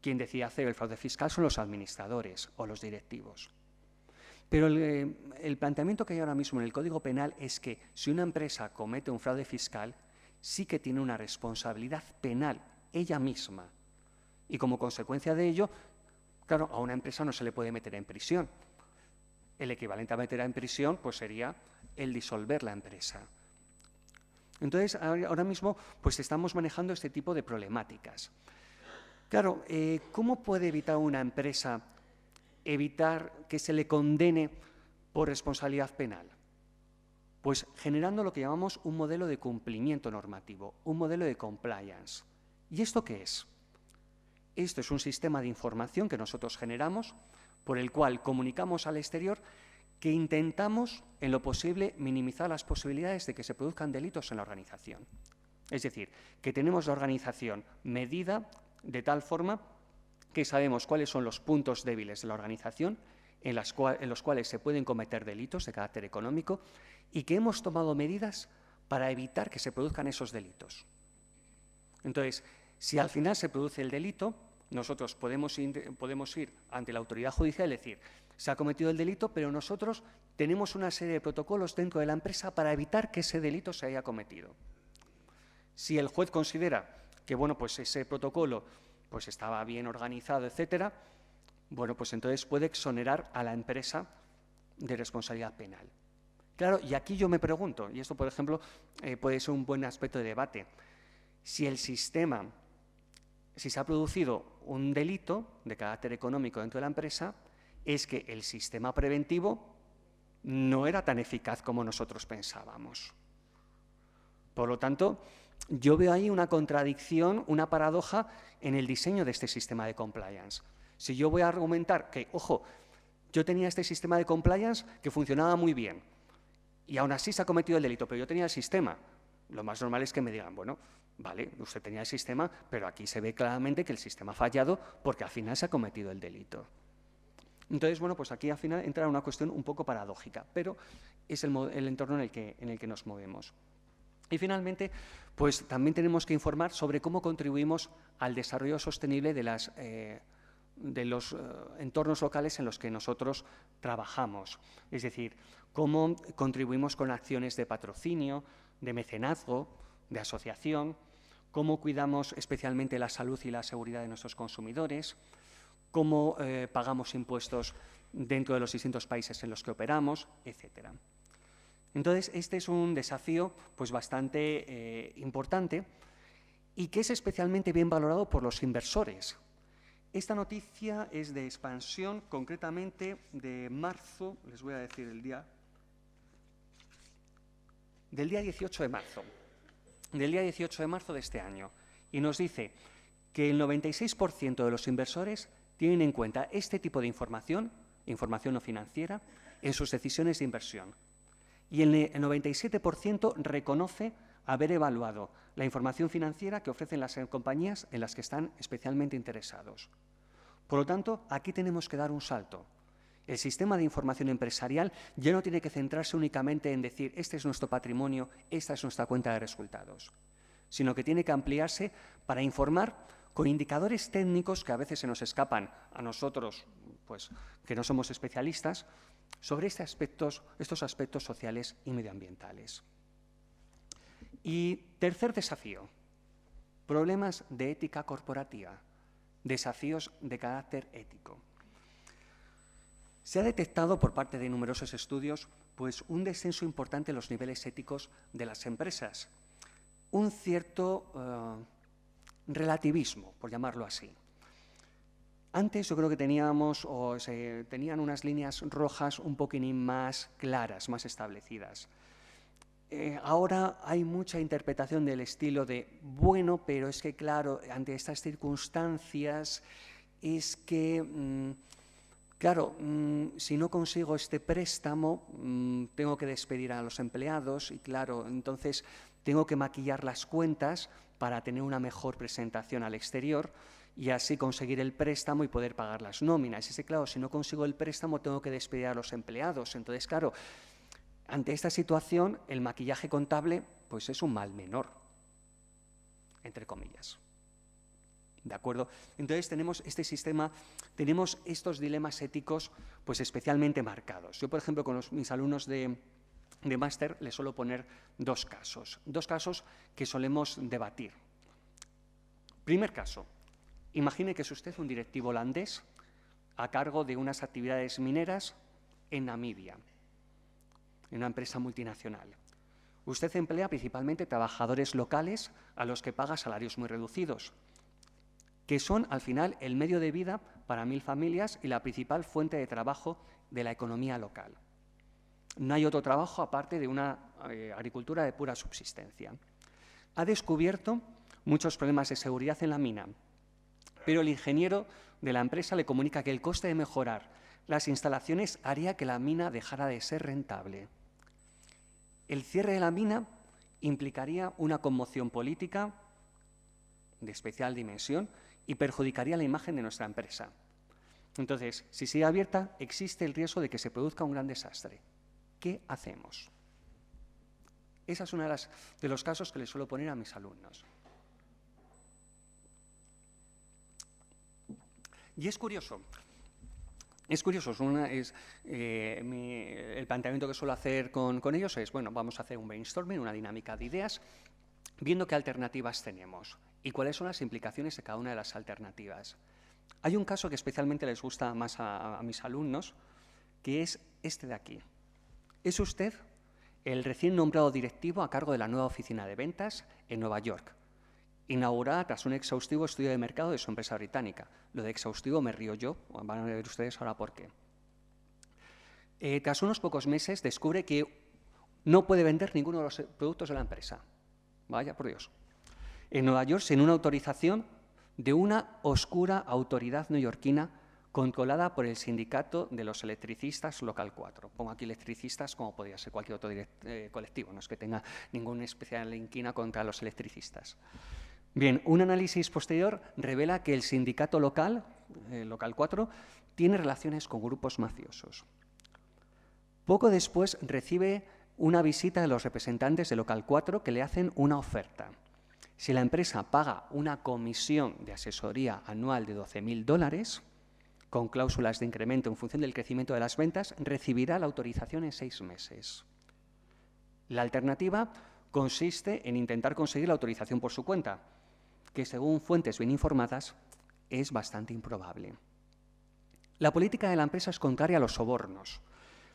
Quien decide hacer el fraude fiscal son los administradores o los directivos. Pero el planteamiento que hay ahora mismo en el Código Penal es que si una empresa comete un fraude fiscal, sí que tiene una responsabilidad penal ella misma. Y como consecuencia de ello, claro, a una empresa no se le puede meter en prisión. El equivalente a meter en prisión pues, sería el disolver la empresa. Entonces, ahora mismo pues, estamos manejando este tipo de problemáticas. Claro, ¿cómo puede evitar una empresa evitar que se le condene por responsabilidad penal? Pues generando lo que llamamos un modelo de cumplimiento normativo, un modelo de compliance. ¿Y esto qué es? Esto es un sistema de información que nosotros generamos por el cual comunicamos al exterior que intentamos, en lo posible, minimizar las posibilidades de que se produzcan delitos en la organización. Es decir, que tenemos la organización medida de tal forma que sabemos cuáles son los puntos débiles de la organización en los cuales se pueden cometer delitos de carácter económico y que hemos tomado medidas para evitar que se produzcan esos delitos. Entonces, si al final se produce el delito, nosotros podemos ir ante la autoridad judicial y decir, se ha cometido el delito, pero nosotros tenemos una serie de protocolos dentro de la empresa para evitar que ese delito se haya cometido. Si el juez considera que bueno, pues ese protocolo pues estaba bien organizado, etcétera, bueno, pues entonces puede exonerar a la empresa de responsabilidad penal. Claro, y aquí yo me pregunto, y esto, por ejemplo, puede ser un buen aspecto de debate, si se ha producido un delito de carácter económico dentro de la empresa, es que el sistema preventivo no era tan eficaz como nosotros pensábamos. Por lo tanto, yo veo ahí una contradicción, una paradoja en el diseño de este sistema de compliance. Si yo voy a argumentar que, ojo, yo tenía este sistema de compliance que funcionaba muy bien y aún así se ha cometido el delito, pero yo tenía el sistema, lo más normal es que me digan, bueno, vale, usted tenía el sistema, pero aquí se ve claramente que el sistema ha fallado porque al final se ha cometido el delito. Entonces, bueno, pues aquí al final entra una cuestión un poco paradójica, pero es el entorno en el que nos movemos. Y finalmente, pues también tenemos que informar sobre cómo contribuimos al desarrollo sostenible de los entornos locales en los que nosotros trabajamos. Es decir, cómo contribuimos con acciones de patrocinio, de mecenazgo, de asociación, cómo cuidamos especialmente la salud y la seguridad de nuestros consumidores, cómo pagamos impuestos dentro de los distintos países en los que operamos, etcétera. Entonces, este es un desafío pues, bastante importante y que es especialmente bien valorado por los inversores. Esta noticia es de Expansión, concretamente de marzo, les voy a decir el día, del día 18 de marzo, del día 18 de marzo de este año, y nos dice que el 96% de los inversores tienen en cuenta este tipo de información no financiera, en sus decisiones de inversión. Y el 97% reconoce haber evaluado la información financiera que ofrecen las compañías en las que están especialmente interesados. Por lo tanto, aquí tenemos que dar un salto. El sistema de información empresarial ya no tiene que centrarse únicamente en decir este es nuestro patrimonio, esta es nuestra cuenta de resultados, sino que tiene que ampliarse para informar con indicadores técnicos que a veces se nos escapan a nosotros, pues, que no somos especialistas, sobre estos aspectos sociales y medioambientales. Y tercer desafío, problemas de ética corporativa, desafíos de carácter ético. Se ha detectado por parte de numerosos estudios pues, un descenso importante en los niveles éticos de las empresas, un cierto relativismo, por llamarlo así. Antes yo creo que tenían unas líneas rojas un poquitín más claras, más establecidas. Ahora hay mucha interpretación del estilo de, bueno, pero es que claro, ante estas circunstancias es que, claro, si no consigo este préstamo, tengo que despedir a los empleados y claro, entonces tengo que maquillar las cuentas para tener una mejor presentación al exterior y así conseguir el préstamo y poder pagar las nóminas. Y claro, si no consigo el préstamo tengo que despedir a los empleados. Entonces, claro, ante esta situación el maquillaje contable pues es un mal menor, entre comillas. ¿De acuerdo? Entonces tenemos este sistema, tenemos estos dilemas éticos pues especialmente marcados. Yo, por ejemplo, con mis alumnos de máster les suelo poner dos casos que solemos debatir. Primer caso, imagine que es usted un directivo holandés a cargo de unas actividades mineras en Namibia, en una empresa multinacional. Usted emplea principalmente trabajadores locales a los que paga salarios muy reducidos, que son al final el medio de vida para 1000 familias y la principal fuente de trabajo de la economía local. No hay otro trabajo aparte de una agricultura de pura subsistencia. Ha descubierto muchos problemas de seguridad en la mina, pero el ingeniero de la empresa le comunica que el coste de mejorar las instalaciones haría que la mina dejara de ser rentable. El cierre de la mina implicaría una conmoción política de especial dimensión y perjudicaría la imagen de nuestra empresa. Entonces, si sigue abierta, existe el riesgo de que se produzca un gran desastre. ¿Qué hacemos? Esa es uno de los casos que les suelo poner a mis alumnos. Y es curioso. El planteamiento que suelo hacer con ellos es, bueno, vamos a hacer un brainstorming, una dinámica de ideas, viendo qué alternativas tenemos y cuáles son las implicaciones de cada una de las alternativas. Hay un caso que especialmente les gusta más a mis alumnos, que es este de aquí. Es usted el recién nombrado directivo a cargo de la nueva oficina de ventas en Nueva York, inaugurada tras un exhaustivo estudio de mercado de su empresa británica. Lo de exhaustivo me río yo, van a ver ustedes ahora por qué. Tras unos pocos meses descubre que no puede vender ninguno de los productos de la empresa. Vaya por Dios. En Nueva York, sin una autorización de una oscura autoridad neoyorquina controlada por el sindicato de los electricistas Local 4. Pongo aquí electricistas como podría ser cualquier otro colectivo, no es que tenga ninguna especial inquina contra los electricistas. Bien, un análisis posterior revela que el sindicato local, Local 4, tiene relaciones con grupos mafiosos. Poco después recibe una visita de los representantes de Local 4 que le hacen una oferta. Si la empresa paga una comisión de asesoría anual de $12.000, con cláusulas de incremento en función del crecimiento de las ventas, recibirá la autorización en 6 meses. La alternativa consiste en intentar conseguir la autorización por su cuenta, que según fuentes bien informadas es bastante improbable. La política de la empresa es contraria a los sobornos,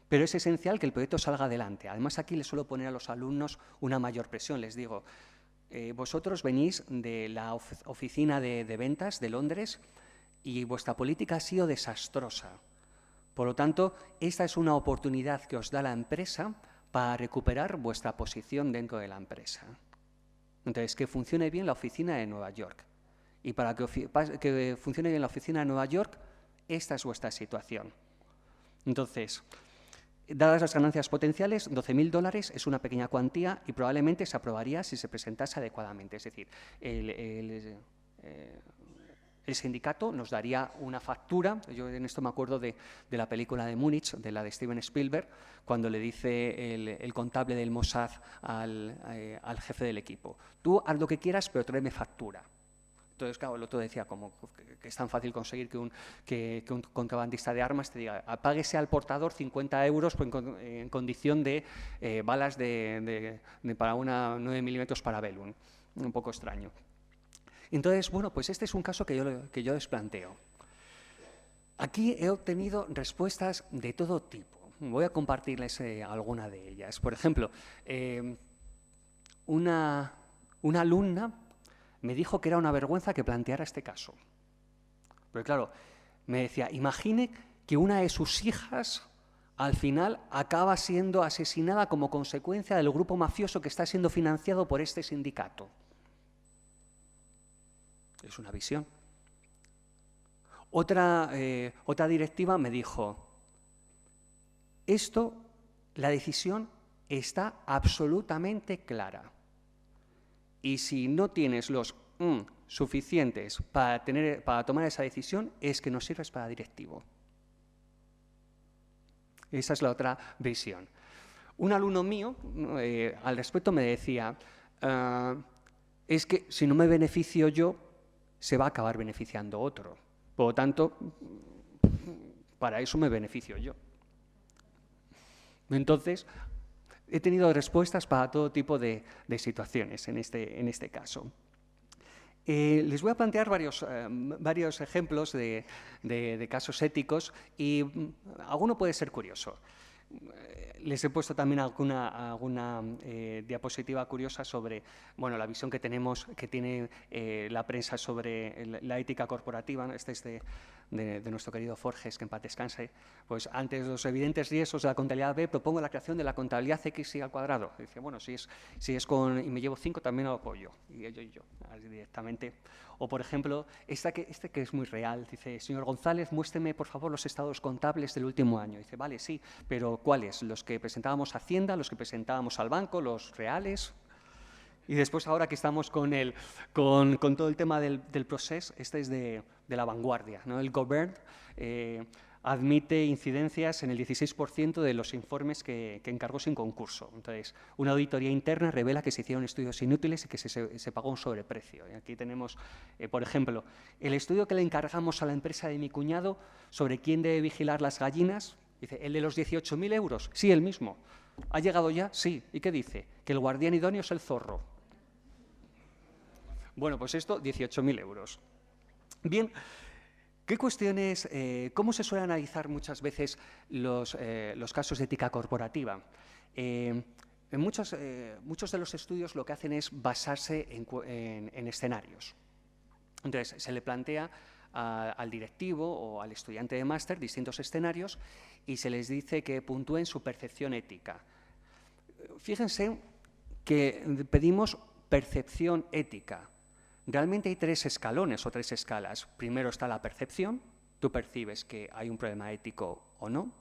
pero es esencial que el proyecto salga adelante. Además, aquí les suelo poner a los alumnos una mayor presión. Les digo, vosotros venís de la oficina de ventas de Londres y vuestra política ha sido desastrosa. Por lo tanto, esta es una oportunidad que os da la empresa para recuperar vuestra posición dentro de la empresa. Entonces, que funcione bien la oficina de Nueva York. Y para que funcione bien la oficina de Nueva York, esta es vuestra situación. Entonces, dadas las ganancias potenciales, $12.000 es una pequeña cuantía y probablemente se aprobaría si se presentase adecuadamente. Es decir, el sindicato nos daría una factura. Yo en esto me acuerdo de la película de Múnich, de la de Steven Spielberg, cuando le dice el contable del Mossad al jefe del equipo: tú haz lo que quieras, pero tráeme factura. Entonces, claro, el otro decía como que es tan fácil conseguir que un contrabandista de armas te diga páguese al portador 50 euros en condición de balas para una 9 milímetros para Bellum. Un poco extraño. Entonces, bueno, pues este es un caso que yo les planteo. Aquí he obtenido respuestas de todo tipo. Voy a compartirles alguna de ellas. Por ejemplo, una alumna me dijo que era una vergüenza que planteara este caso. Pero claro, me decía, imagine que una de sus hijas al final acaba siendo asesinada como consecuencia del grupo mafioso que está siendo financiado por este sindicato. Es una visión. Otra directiva me dijo, la decisión está absolutamente clara. Y si no tienes los suficientes para tomar esa decisión, es que no sirves para directivo. Esa es la otra visión. Un alumno mío, al respecto, me decía, es que si no me beneficio yo, se va a acabar beneficiando otro. Por lo tanto, para eso me beneficio yo. Entonces, he tenido respuestas para todo tipo de situaciones en este caso. Les voy a plantear varios ejemplos de casos éticos y alguno puede ser curioso. Les he puesto también alguna diapositiva curiosa sobre la visión que tiene la prensa sobre la ética corporativa, ¿no? Este es de nuestro querido Forges, que en paz descanse. Pues ante los evidentes riesgos de la contabilidad B, propongo la creación de la contabilidad X al cuadrado. Dice, bueno, si es con y me llevo 5, también lo apoyo. Y yo, así directamente. O, por ejemplo, este que es muy real, dice, señor González, muéstreme, por favor, los estados contables del último año. Dice, vale, sí, pero ¿cuáles? ¿Los que presentábamos a Hacienda, los que presentábamos al banco, los reales? Y después, ahora que estamos con todo el tema del proceso, este es de La Vanguardia, ¿no? El Govern admite incidencias en el 16% de los informes que encargó sin concurso. Entonces, una auditoría interna revela que se hicieron estudios inútiles y que se pagó un sobreprecio. Y aquí tenemos, por ejemplo, el estudio que le encargamos a la empresa de mi cuñado sobre quién debe vigilar las gallinas. Dice, ¿el de los 18.000 euros? Sí, el mismo. ¿Ha llegado ya? Sí. ¿Y qué dice? Que el guardián idóneo es el zorro. Bueno, pues esto, 18.000 euros. Bien, ¿qué cuestiones, cómo se suele analizar muchas veces los casos de ética corporativa? En muchos de los estudios lo que hacen es basarse en escenarios. Entonces, se le plantea al directivo o al estudiante de máster distintos escenarios y se les dice que puntúen su percepción ética. Fíjense que pedimos percepción ética. Realmente hay 3 escalones o 3 escalas. Primero está la percepción, tú percibes que hay un problema ético o no.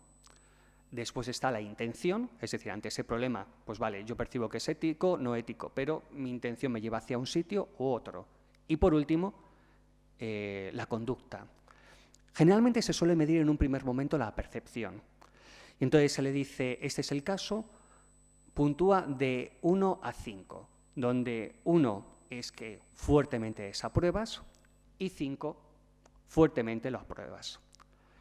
Después está la intención, es decir, ante ese problema, pues vale, yo percibo que es ético, no ético, pero mi intención me lleva hacia un sitio u otro. Y por último, la conducta. Generalmente se suele medir en un primer momento la percepción. Y entonces se le dice, este es el caso, puntúa de 1 a 5, donde 1 es que fuertemente desapruebas y 5 fuertemente lo apruebas.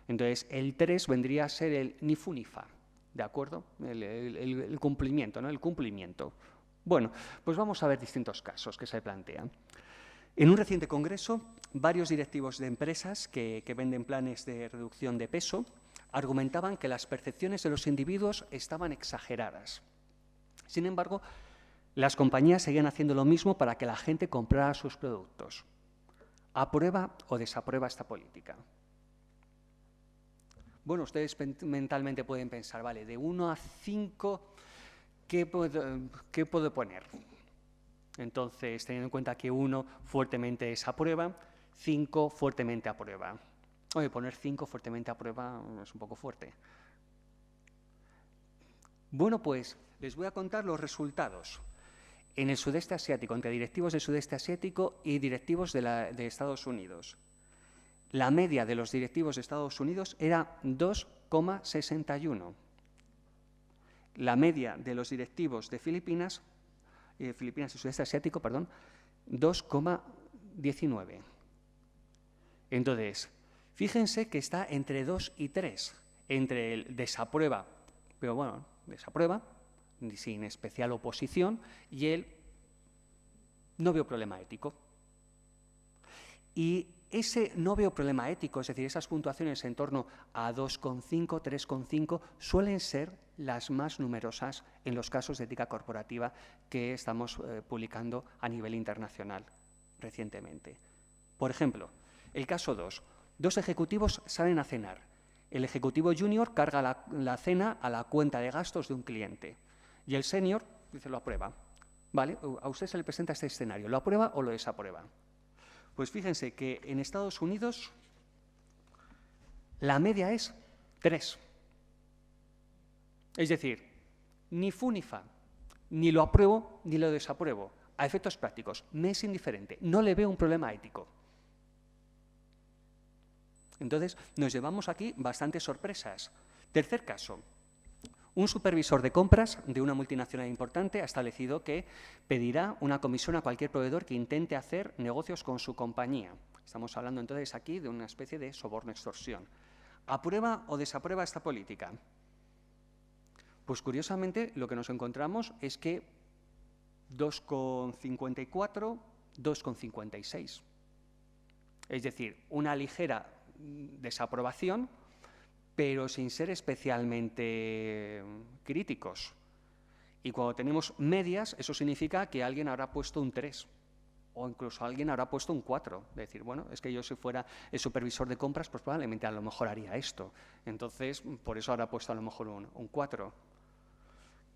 Entonces, el 3 vendría a ser el ni fu ni fa, ¿de acuerdo? El cumplimiento, ¿no? El cumplimiento. Bueno, pues vamos a ver distintos casos que se plantean. En un reciente congreso, varios directivos de empresas que venden planes de reducción de peso argumentaban que las percepciones de los individuos estaban exageradas. Sin embargo, las compañías seguían haciendo lo mismo para que la gente comprara sus productos. ¿Aprueba o desaprueba esta política? Bueno, ustedes mentalmente pueden pensar, vale, de 1 a 5, ¿qué puedo poner? Entonces, teniendo en cuenta que 1 fuertemente desaprueba, 5 fuertemente aprueba. Oye, poner 5 fuertemente aprueba es un poco fuerte. Bueno, pues les voy a contar los resultados. En el sudeste asiático, entre directivos del sudeste asiático y directivos de Estados Unidos. La media de los directivos de Estados Unidos era 2,61. La media de los directivos de Filipinas y sudeste asiático, perdón, 2,2. 19. Entonces, fíjense que está entre 2 y 3, entre el desaprueba, pero bueno, desaprueba, sin especial oposición, y el no veo problema ético. Y ese no veo problema ético, es decir, esas puntuaciones en torno a 2,5, 3,5, suelen ser las más numerosas en los casos de ética corporativa que estamos publicando a nivel internacional recientemente. Por ejemplo, el caso 2. Dos ejecutivos salen a cenar. El ejecutivo junior carga la cena a la cuenta de gastos de un cliente y el senior dice lo aprueba. ¿Vale? A usted se le presenta este escenario, ¿lo aprueba o lo desaprueba? Pues fíjense que en Estados Unidos la media es 3. Es decir, ni fu ni fa, ni lo apruebo ni lo desapruebo. A efectos prácticos, me es indiferente, no le veo un problema ético. Entonces, nos llevamos aquí bastantes sorpresas. Tercer caso. Un supervisor de compras de una multinacional importante ha establecido que pedirá una comisión a cualquier proveedor que intente hacer negocios con su compañía. Estamos hablando entonces aquí de una especie de soborno-extorsión. ¿Aprueba o desaprueba esta política? Pues curiosamente lo que nos encontramos es que 2,54, 2,56. Es decir, una ligera desaprobación, pero sin ser especialmente críticos. Y cuando tenemos medias, eso significa que alguien habrá puesto un 3 o incluso alguien habrá puesto un 4. Es decir, bueno, es que yo si fuera el supervisor de compras, pues probablemente a lo mejor haría esto. Entonces, por eso habrá puesto a lo mejor un 4.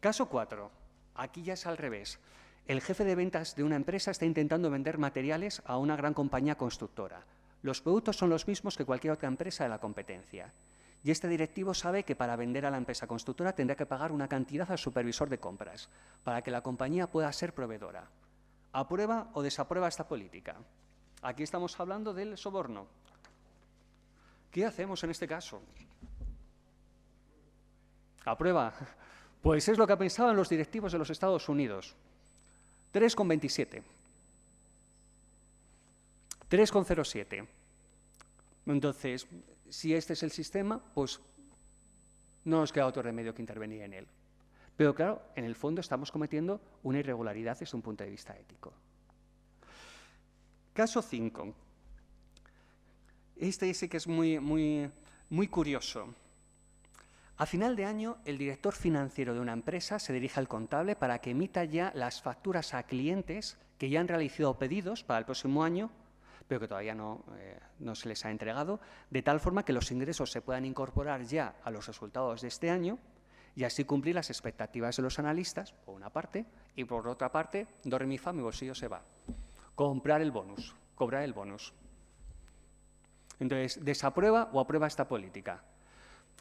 Caso 4. Aquí ya es al revés. El jefe de ventas de una empresa está intentando vender materiales a una gran compañía constructora. Los productos son los mismos que cualquier otra empresa de la competencia. Y este directivo sabe que para vender a la empresa constructora tendrá que pagar una cantidad al supervisor de compras para que la compañía pueda ser proveedora. ¿Aprueba o desaprueba esta política? Aquí estamos hablando del soborno. ¿Qué hacemos en este caso? ¿Aprueba? Pues es lo que pensaban los directivos de los Estados Unidos. 3,27. 3,07. Entonces, si este es el sistema, pues no nos queda otro remedio que intervenir en él. Pero claro, en el fondo estamos cometiendo una irregularidad desde un punto de vista ético. Caso 5. Este sí que es muy curioso. A final de año, el director financiero de una empresa se dirige al contable para que emita ya las facturas a clientes que ya han realizado pedidos para el próximo año, pero que todavía no se les ha entregado, de tal forma que los ingresos se puedan incorporar ya a los resultados de este año y así cumplir las expectativas de los analistas, por una parte, y por otra parte, do, re, mi, fa, mi bolsillo se va. Comprar el bonus, cobrar el bonus. Entonces, ¿desaprueba o aprueba esta política?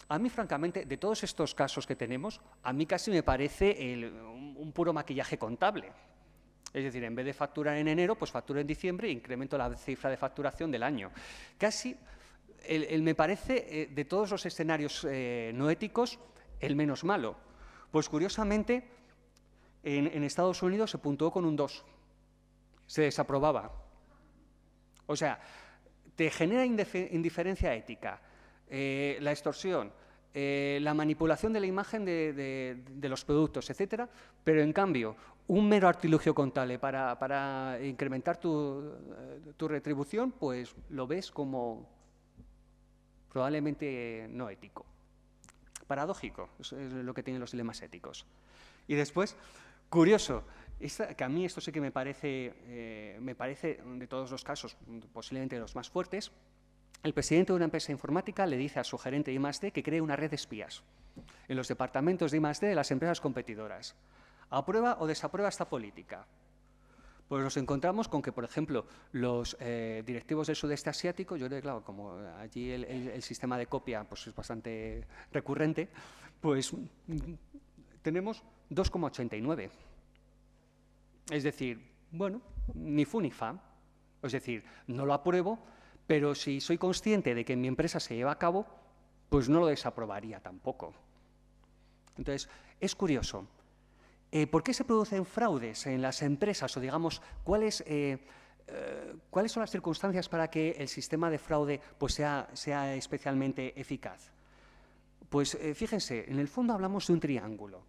A mí, francamente, de todos estos casos que tenemos, a mí casi me parece un puro maquillaje contable. Es decir, en vez de facturar en enero, pues facturo en diciembre e incremento la cifra de facturación del año. Casi, me parece, de todos los escenarios no éticos, el menos malo. Pues curiosamente, en Estados Unidos se puntuó con un 2. Se desaprobaba. O sea, te genera indiferencia ética, la extorsión, la manipulación de la imagen de los productos, etcétera, pero en cambio, un mero artilugio contable para incrementar tu retribución, pues lo ves como probablemente no ético. Paradójico, es lo que tienen los dilemas éticos. Y después, curioso, que a mí esto sí que me parece de todos los casos, posiblemente de los más fuertes. El presidente de una empresa informática le dice a su gerente de I+D que cree una red de espías en los departamentos de I+D de las empresas competidoras. ¿Aprueba o desaprueba esta política? Pues nos encontramos con que, por ejemplo, los directivos del sudeste asiático, yo creo que, claro, como allí el sistema de copia pues, es bastante recurrente, pues tenemos 2,89. Es decir, bueno, ni fu ni fa. Es decir, no lo apruebo, pero si soy consciente de que en mi empresa se lleva a cabo, pues no lo desaprobaría tampoco. Entonces, es curioso. ¿Por qué se producen fraudes en las empresas? O digamos, ¿cuál es ¿cuáles son las circunstancias para que el sistema de fraude pues, sea especialmente eficaz? Pues fíjense, en el fondo hablamos de un triángulo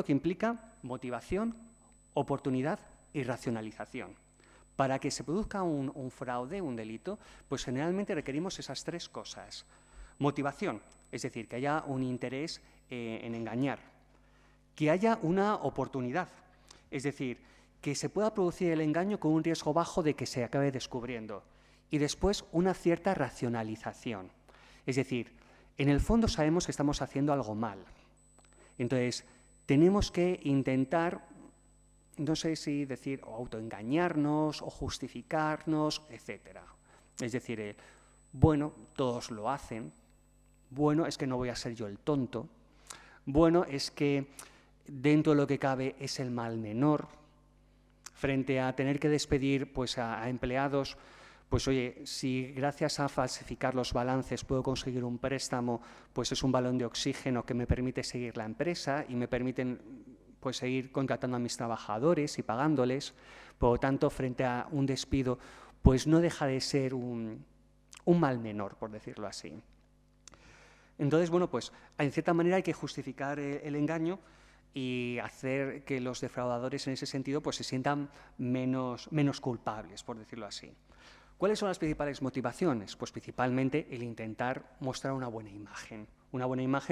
que implica motivación, oportunidad y racionalización. Para que se produzca un fraude, un delito, pues generalmente requerimos esas tres cosas. Motivación, es decir, que haya un interés en engañar. Que haya una oportunidad, es decir, que se pueda producir el engaño con un riesgo bajo de que se acabe descubriendo. Y después una cierta racionalización. Es decir, en el fondo sabemos que estamos haciendo algo mal. Entonces, tenemos que intentar, no sé si decir, o autoengañarnos, o justificarnos, etc. Es decir, bueno, todos lo hacen, bueno, es que no voy a ser yo el tonto, bueno, es que dentro de lo que cabe es el mal menor, frente a tener que despedir pues, a empleados, pues oye, si gracias a falsificar los balances puedo conseguir un préstamo, pues es un balón de oxígeno que me permite seguir la empresa y me permiten pues, seguir contratando a mis trabajadores y pagándoles. Por lo tanto, frente a un despido, pues no deja de ser un mal menor, por decirlo así. Entonces, bueno, pues en cierta manera hay que justificar el engaño y hacer que los defraudadores en ese sentido pues, se sientan menos culpables, por decirlo así. ¿Cuáles son las principales motivaciones? Pues principalmente el intentar mostrar una buena imagen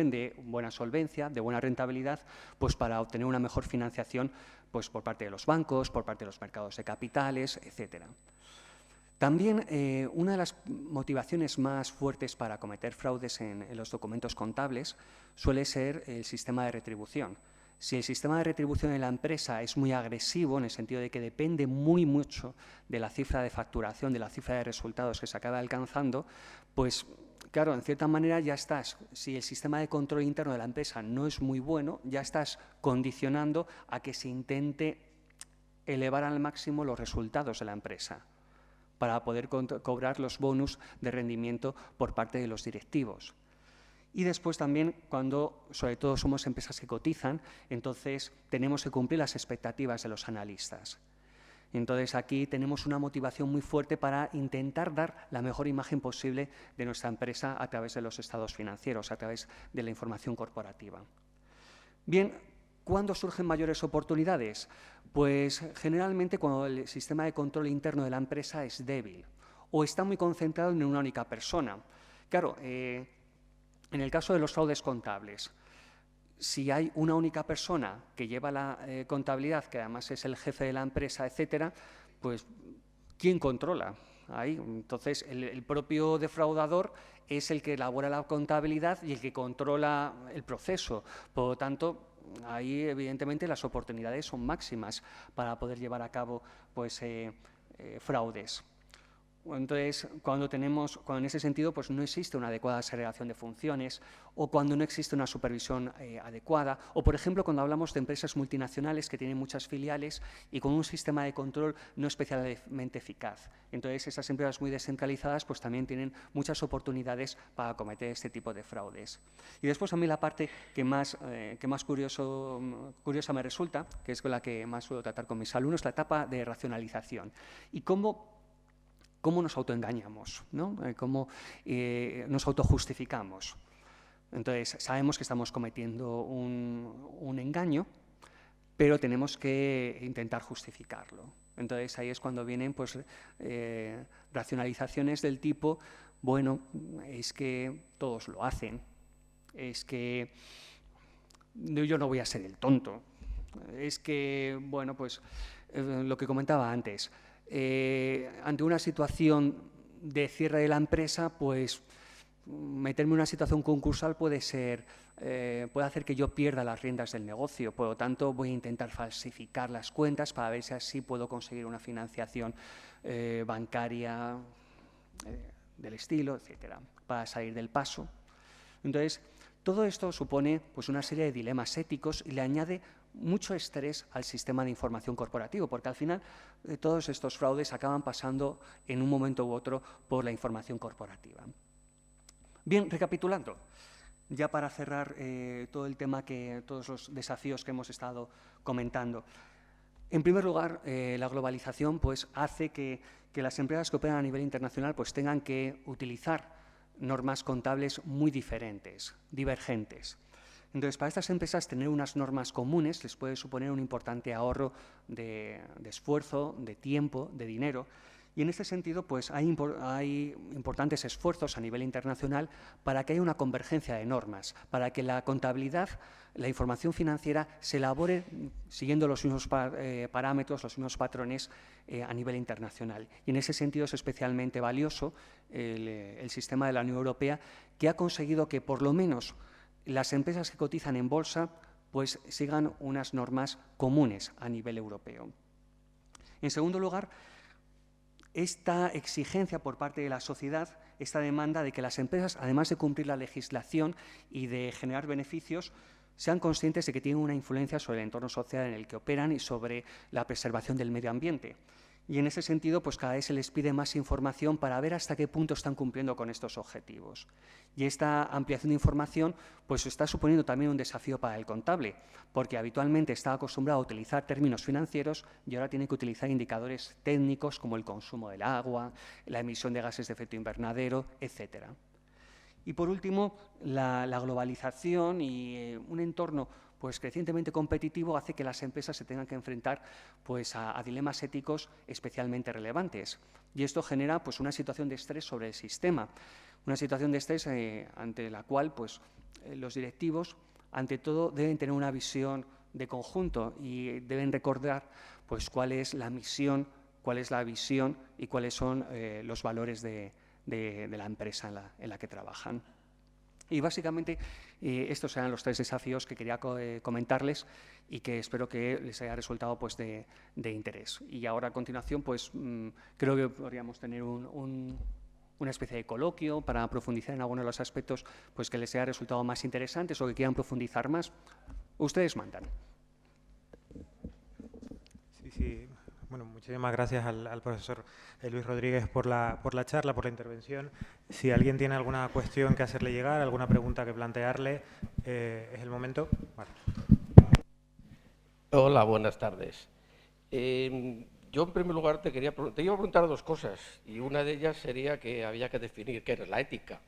de buena solvencia, de buena rentabilidad, pues para obtener una mejor financiación pues por parte de los bancos, por parte de los mercados de capitales, etc. También una de las motivaciones más fuertes para cometer fraudes en los documentos contables suele ser el sistema de retribución. Si el sistema de retribución en la empresa es muy agresivo, en el sentido de que depende muy mucho de la cifra de facturación, de la cifra de resultados que se acaba alcanzando, pues claro, en cierta manera ya estás, si el sistema de control interno de la empresa no es muy bueno, ya estás condicionando a que se intente elevar al máximo los resultados de la empresa para poder cobrar los bonus de rendimiento por parte de los directivos. Y después también, cuando sobre todo somos empresas que cotizan, entonces tenemos que cumplir las expectativas de los analistas. Entonces aquí tenemos una motivación muy fuerte para intentar dar la mejor imagen posible de nuestra empresa a través de los estados financieros, a través de la información corporativa. Bien, ¿cuándo surgen mayores oportunidades? Pues generalmente cuando el sistema de control interno de la empresa es débil o está muy concentrado en una única persona. Claro, en el caso de los fraudes contables, si hay una única persona que lleva la contabilidad, que además es el jefe de la empresa, etcétera, pues ¿quién controla ahí? Entonces, el propio defraudador es el que elabora la contabilidad y el que controla el proceso. Por lo tanto, ahí evidentemente las oportunidades son máximas para poder llevar a cabo pues, fraudes. Entonces, cuando en ese sentido pues no existe una adecuada segregación de funciones o cuando no existe una supervisión adecuada o, por ejemplo, cuando hablamos de empresas multinacionales que tienen muchas filiales y con un sistema de control no especialmente eficaz. Entonces, esas empresas muy descentralizadas pues también tienen muchas oportunidades para cometer este tipo de fraudes. Y después a mí la parte que más curiosa me resulta, que es con la que más suelo tratar con mis alumnos, la etapa de racionalización. Y cómo nos autoengañamos, ¿no? Cómo nos autojustificamos. Entonces, sabemos que estamos cometiendo un engaño, pero tenemos que intentar justificarlo. Entonces, ahí es cuando vienen pues, racionalizaciones del tipo, bueno, es que todos lo hacen, es que yo no voy a ser el tonto, es que, bueno, pues lo que comentaba antes, ante una situación de cierre de la empresa, pues meterme en una situación concursal puede hacer que yo pierda las riendas del negocio. Por lo tanto, voy a intentar falsificar las cuentas para ver si así puedo conseguir una financiación bancaria del estilo, etcétera, para salir del paso. Entonces, todo esto supone pues, una serie de dilemas éticos y le añade mucho estrés al sistema de información corporativo, porque al final todos estos fraudes acaban pasando en un momento u otro por la información corporativa. Bien, recapitulando, ya para cerrar todo el tema, todos los desafíos que hemos estado comentando. En primer lugar, la globalización pues, hace que las empresas que operan a nivel internacional pues, tengan que utilizar normas contables muy diferentes, divergentes. Entonces, para estas empresas, tener unas normas comunes les puede suponer un importante ahorro de esfuerzo, de tiempo, de dinero. Y en este sentido, pues, hay importantes esfuerzos a nivel internacional para que haya una convergencia de normas, para que la contabilidad, la información financiera, se elabore siguiendo los mismos parámetros, los mismos patrones a nivel internacional. Y en ese sentido es especialmente valioso el sistema de la Unión Europea, que ha conseguido que, por lo menos, las empresas que cotizan en bolsa pues, sigan unas normas comunes a nivel europeo. En segundo lugar, esta exigencia por parte de la sociedad, esta demanda de que las empresas, además de cumplir la legislación y de generar beneficios, sean conscientes de que tienen una influencia sobre el entorno social en el que operan y sobre la preservación del medio ambiente. Y en ese sentido, pues cada vez se les pide más información para ver hasta qué punto están cumpliendo con estos objetivos. Y esta ampliación de información pues está suponiendo también un desafío para el contable, porque habitualmente está acostumbrado a utilizar términos financieros y ahora tiene que utilizar indicadores técnicos como el consumo del agua, la emisión de gases de efecto invernadero, etcétera. Y por último, la globalización y un entorno pues, crecientemente competitivo hace que las empresas se tengan que enfrentar pues, a dilemas éticos especialmente relevantes. Y esto genera pues, una situación de estrés sobre el sistema, una situación de estrés ante la cual pues, los directivos, ante todo, deben tener una visión de conjunto y deben recordar pues, cuál es la misión, cuál es la visión y cuáles son los valores de la empresa en la que trabajan. Y básicamente estos eran los tres desafíos que quería comentarles y que espero que les haya resultado pues, de interés. Y ahora a continuación pues, creo que podríamos tener una especie de coloquio para profundizar en algunos de los aspectos pues, que les haya resultado más interesantes o que quieran profundizar más. Ustedes mandan. Sí. Bueno, muchísimas gracias al profesor Luis Rodríguez por la charla, por la intervención. Si alguien tiene alguna cuestión que hacerle llegar, alguna pregunta que plantearle, es el momento. Vale. Hola, buenas tardes. Yo, en primer lugar, te iba a preguntar dos cosas, y una de ellas sería que había que definir qué es la ética.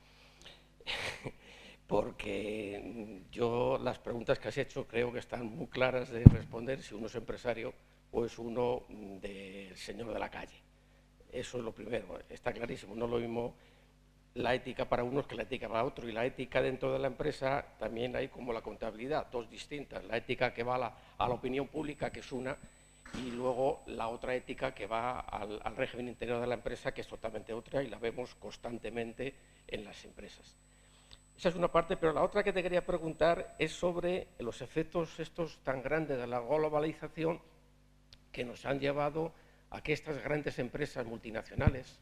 Porque yo las preguntas que has hecho creo que están muy claras de responder si uno es empresario o es uno del señor de la calle. Eso es lo primero, está clarísimo. No es lo mismo la ética para unos que la ética para otros. Y la ética dentro de la empresa también hay como la contabilidad, dos distintas. La ética que va a la opinión pública, que es una, y luego la otra ética que va al régimen interior de la empresa, que es totalmente otra y la vemos constantemente en las empresas. Esa es una parte, pero la otra que te quería preguntar es sobre los efectos estos tan grandes de la globalización que nos han llevado a que estas grandes empresas multinacionales,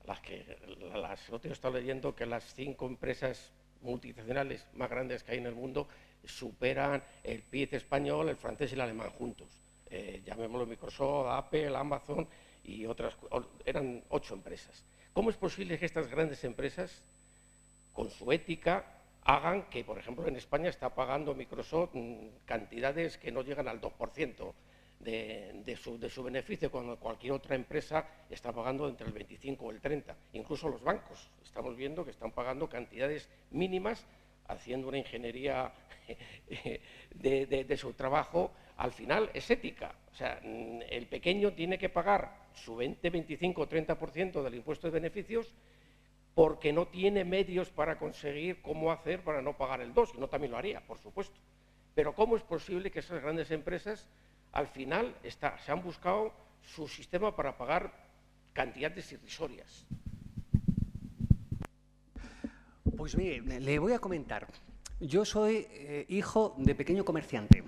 el otro día he estado leyendo que las 5 empresas multinacionales más grandes que hay en el mundo superan el PIB español, el francés y el alemán juntos. Llamémoslo Microsoft, Apple, Amazon y otras, eran 8 empresas. ¿Cómo es posible que estas grandes empresas, con su ética, hagan que, por ejemplo, en España está pagando Microsoft cantidades que no llegan al 2% de su beneficio, cuando cualquier otra empresa está pagando entre el 25 o el 30%? Incluso los bancos, estamos viendo que están pagando cantidades mínimas, haciendo una ingeniería de su trabajo. Al final es ética. O sea, el pequeño tiene que pagar su 20, 25 o 30% del impuesto de beneficios porque no tiene medios para conseguir cómo hacer para no pagar el 2%, y no también lo haría, por supuesto. Pero ¿cómo es posible que esas grandes empresas al final se han buscado su sistema para pagar cantidades irrisorias? Pues mire, le voy a comentar. Yo soy hijo de pequeño comerciante.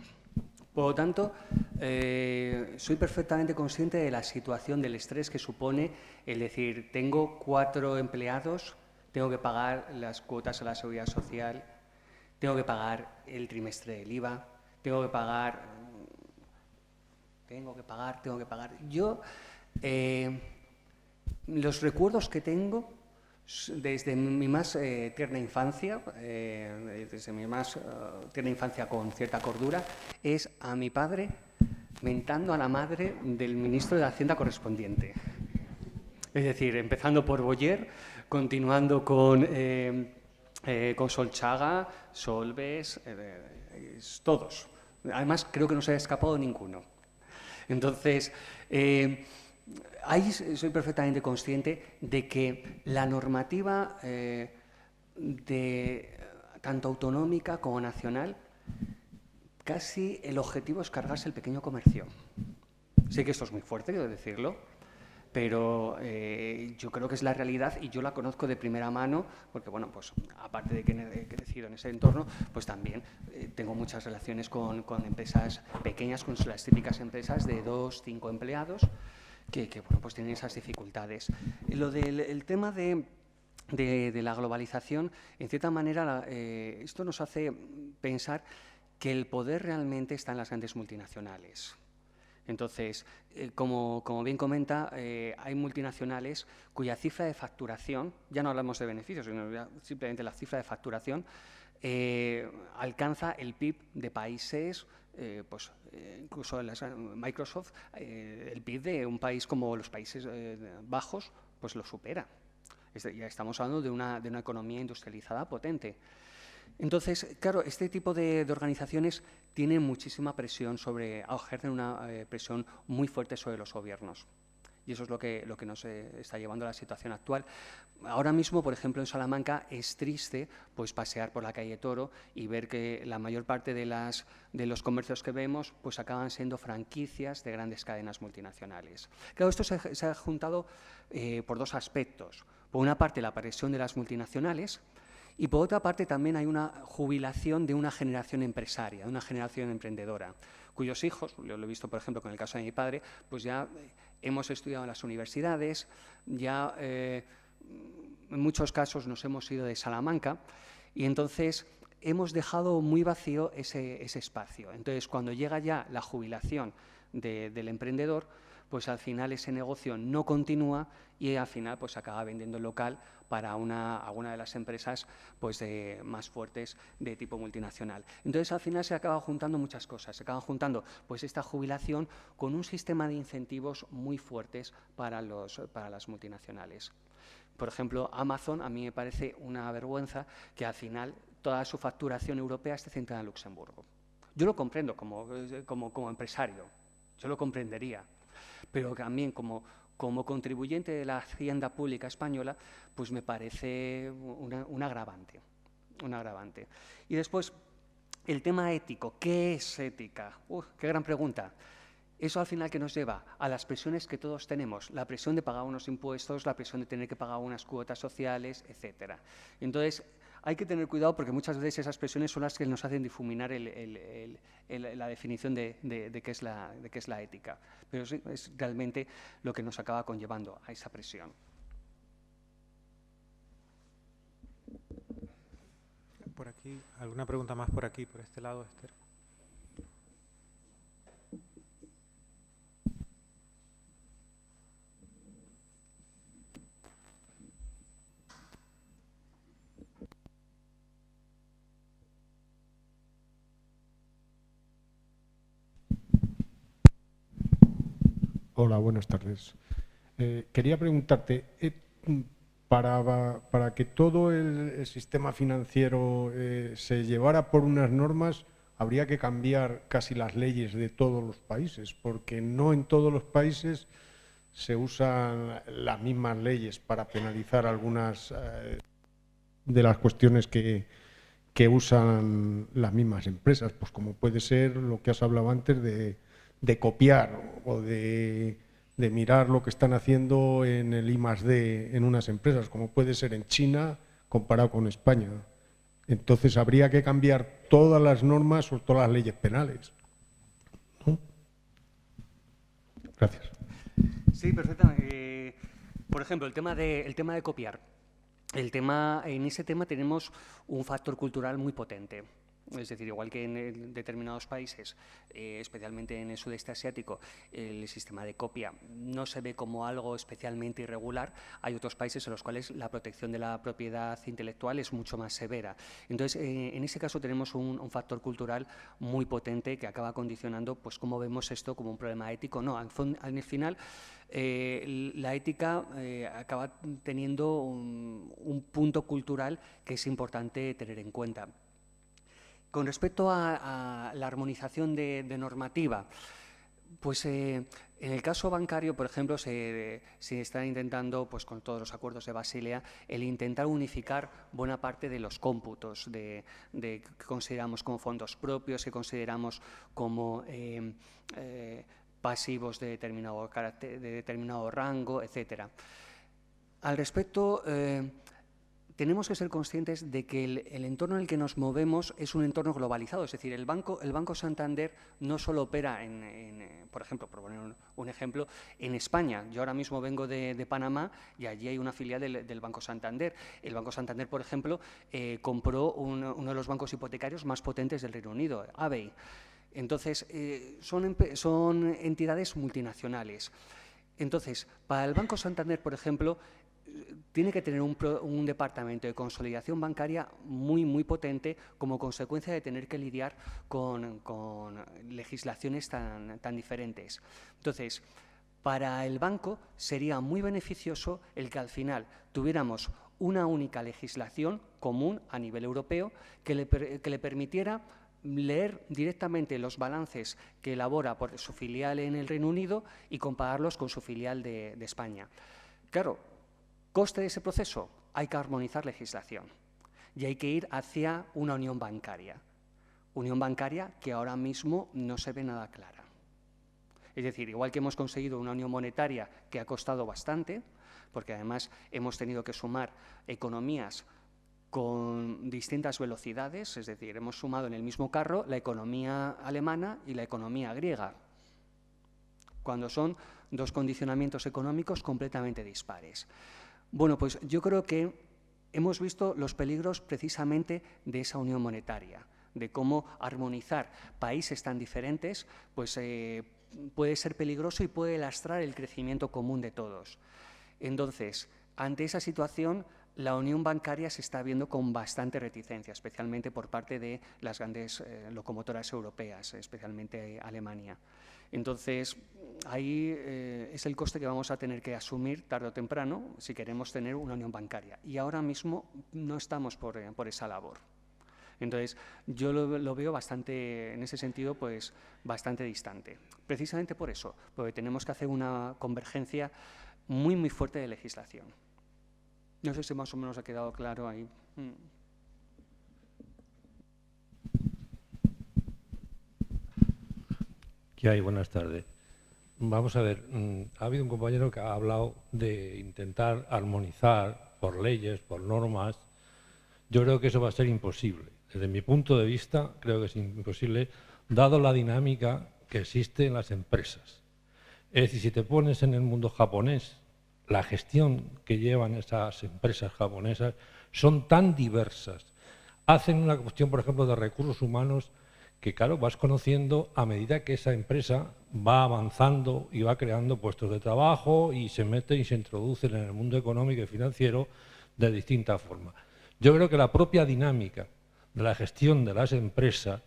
Por lo tanto, soy perfectamente consciente de la situación, del estrés que supone el decir, tengo 4 empleados, tengo que pagar las cuotas a la seguridad social, tengo que pagar el trimestre del IVA, tengo que pagar. Yo, los recuerdos que tengo desde mi más tierna infancia, con cierta cordura, es a mi padre mentando a la madre del ministro de Hacienda correspondiente. Es decir, empezando por Boyer, continuando con Solchaga, Solbes, todos. Además, creo que no se ha escapado ninguno. Entonces, ahí soy perfectamente consciente de que la normativa tanto autonómica como nacional, casi el objetivo es cargarse el pequeño comercio. Sé que esto es muy fuerte, quiero decirlo, pero yo creo que es la realidad y yo la conozco de primera mano, porque, bueno, pues aparte de que he crecido en ese entorno, pues también tengo muchas relaciones con empresas pequeñas, con las típicas empresas de 2, 5 empleados, que bueno, pues tienen esas dificultades. Lo del tema de la globalización, en cierta manera, esto nos hace pensar que el poder realmente está en las grandes multinacionales. Entonces, como bien comenta, hay multinacionales cuya cifra de facturación, ya no hablamos de beneficios, sino simplemente la cifra de facturación, alcanza el PIB de países, pues incluso Microsoft, el PIB de un país como los Países Bajos, pues lo supera. Ya estamos hablando de una economía industrializada potente. Entonces, claro, este tipo de organizaciones tienen muchísima presión ejercen una presión muy fuerte sobre los gobiernos. Y eso es lo que nos está llevando a la situación actual. Ahora mismo, por ejemplo, en Salamanca es triste pues, pasear por la calle Toro y ver que la mayor parte de los comercios que vemos pues, acaban siendo franquicias de grandes cadenas multinacionales. Claro, esto se ha juntado por dos aspectos. Por una parte, la presión de las multinacionales, y por otra parte también hay una jubilación de una generación empresaria, de una generación emprendedora, cuyos hijos, lo he visto por ejemplo con el caso de mi padre, pues ya hemos estudiado en las universidades, ya en muchos casos nos hemos ido de Salamanca y entonces hemos dejado muy vacío ese espacio. Entonces cuando llega ya la jubilación del emprendedor, pues al final ese negocio no continúa y al final pues acaba vendiendo el local para alguna de las empresas pues, más fuertes de tipo multinacional. Entonces, al final se acaban juntando muchas cosas. Se acaban juntando pues, esta jubilación con un sistema de incentivos muy fuertes para las multinacionales. Por ejemplo, Amazon, a mí me parece una vergüenza que al final toda su facturación europea esté centrada en Luxemburgo. Yo lo comprendo como empresario, yo lo comprendería, pero también como contribuyente de la hacienda pública española, pues me parece un agravante. Y después, el tema ético. ¿Qué es ética? ¡Qué gran pregunta! Eso al final que nos lleva a las presiones que todos tenemos, la presión de pagar unos impuestos, la presión de tener que pagar unas cuotas sociales, etcétera. Entonces, hay que tener cuidado porque muchas veces esas presiones son las que nos hacen difuminar la definición de qué es la ética. Pero sí, es realmente lo que nos acaba conllevando a esa presión. Por aquí, ¿alguna pregunta más por aquí, por este lado, Esther? Hola, buenas tardes. Quería preguntarte, para que todo el sistema financiero se llevara por unas normas, habría que cambiar casi las leyes de todos los países, porque no en todos los países se usan las mismas leyes para penalizar algunas de las cuestiones que usan las mismas empresas, pues como puede ser lo que has hablado antes de copiar o de mirar lo que están haciendo en el I+D en unas empresas, como puede ser en China comparado con España. Entonces habría que cambiar todas las normas o todas las leyes penales, ¿no? Gracias. Sí, perfectamente. Por ejemplo, el tema de copiar. En ese tema tenemos un factor cultural muy potente. Es decir, igual que en determinados países, especialmente en el sudeste asiático, el sistema de copia no se ve como algo especialmente irregular, hay otros países en los cuales la protección de la propiedad intelectual es mucho más severa. Entonces, en ese caso tenemos un factor cultural muy potente que acaba condicionando pues cómo vemos esto como un problema ético. No, al final la ética acaba teniendo un punto cultural que es importante tener en cuenta. Con respecto a la armonización de normativa, pues en el caso bancario, por ejemplo, se está intentando, pues con todos los acuerdos de Basilea, el intentar unificar buena parte de los cómputos que consideramos como fondos propios, que consideramos como pasivos de determinado carácter, de determinado rango, etcétera. Al respecto, tenemos que ser conscientes de que el entorno en el que nos movemos es un entorno globalizado. Es decir, el Banco Santander no solo opera por ejemplo, por poner un ejemplo, en España. Yo ahora mismo vengo de Panamá y allí hay una filial del Banco Santander. El Banco Santander, por ejemplo, compró uno de los bancos hipotecarios más potentes del Reino Unido, Abbey. Entonces, son entidades multinacionales. Entonces, para el Banco Santander, por ejemplo, tiene que tener un departamento de consolidación bancaria muy potente como consecuencia de tener que lidiar con legislaciones tan diferentes. Entonces, para el banco sería muy beneficioso el que al final tuviéramos una única legislación común a nivel europeo que le permitiera leer directamente los balances que elabora por su filial en el Reino Unido y compararlos con su filial de España. Claro, ¿coste de ese proceso? Hay que armonizar legislación y hay que ir hacia una unión bancaria. Unión bancaria que ahora mismo no se ve nada clara. Es decir, igual que hemos conseguido una unión monetaria que ha costado bastante, porque además hemos tenido que sumar economías con distintas velocidades, es decir, hemos sumado en el mismo carro la economía alemana y la economía griega, cuando son dos condicionamientos económicos completamente dispares. Bueno, pues yo creo que hemos visto los peligros precisamente de esa unión monetaria, de cómo armonizar países tan diferentes pues, puede ser peligroso y puede lastrar el crecimiento común de todos. Entonces, ante esa situación, la unión bancaria se está viendo con bastante reticencia, especialmente por parte de las grandes locomotoras europeas, especialmente Alemania. Entonces, ahí es el coste que vamos a tener que asumir tarde o temprano si queremos tener una unión bancaria. Y ahora mismo no estamos por esa labor. Entonces, yo lo veo bastante, en ese sentido, pues bastante distante. Precisamente por eso, porque tenemos que hacer una convergencia muy fuerte de legislación. No sé si más o menos ha quedado claro ahí. ¿Qué hay? Buenas tardes. Vamos a ver, ha habido un compañero que ha hablado de intentar armonizar por leyes, por normas. Yo creo que eso va a ser imposible. Desde mi punto de vista, creo que es imposible, dado la dinámica que existe en las empresas. Es decir, si te pones en el mundo japonés, la gestión que llevan esas empresas japonesas son tan diversas. Hacen una cuestión, por ejemplo, de recursos humanos que, claro, vas conociendo a medida que esa empresa va avanzando y va creando puestos de trabajo y se meten y se introducen en el mundo económico y financiero de distintas formas. Yo creo que la propia dinámica de la gestión de las empresas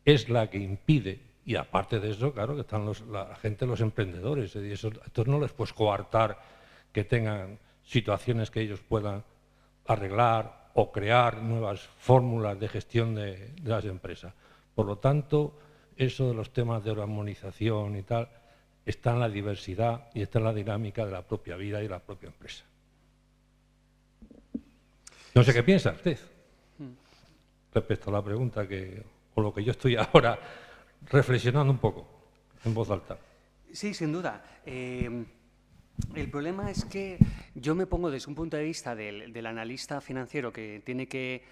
es la que impide, y aparte de eso, claro, que están la gente, los emprendedores, y eso, entonces no les puedes coartar que tengan situaciones que ellos puedan arreglar o crear nuevas fórmulas de gestión de las empresas. Por lo tanto, eso de los temas de armonización y tal, está en la diversidad y está en la dinámica de la propia vida y de la propia empresa. No sé qué piensa usted respecto a la pregunta o lo que yo estoy ahora reflexionando un poco en voz alta. Sí, sin duda. El problema es que yo me pongo desde un punto de vista del analista financiero que tiene que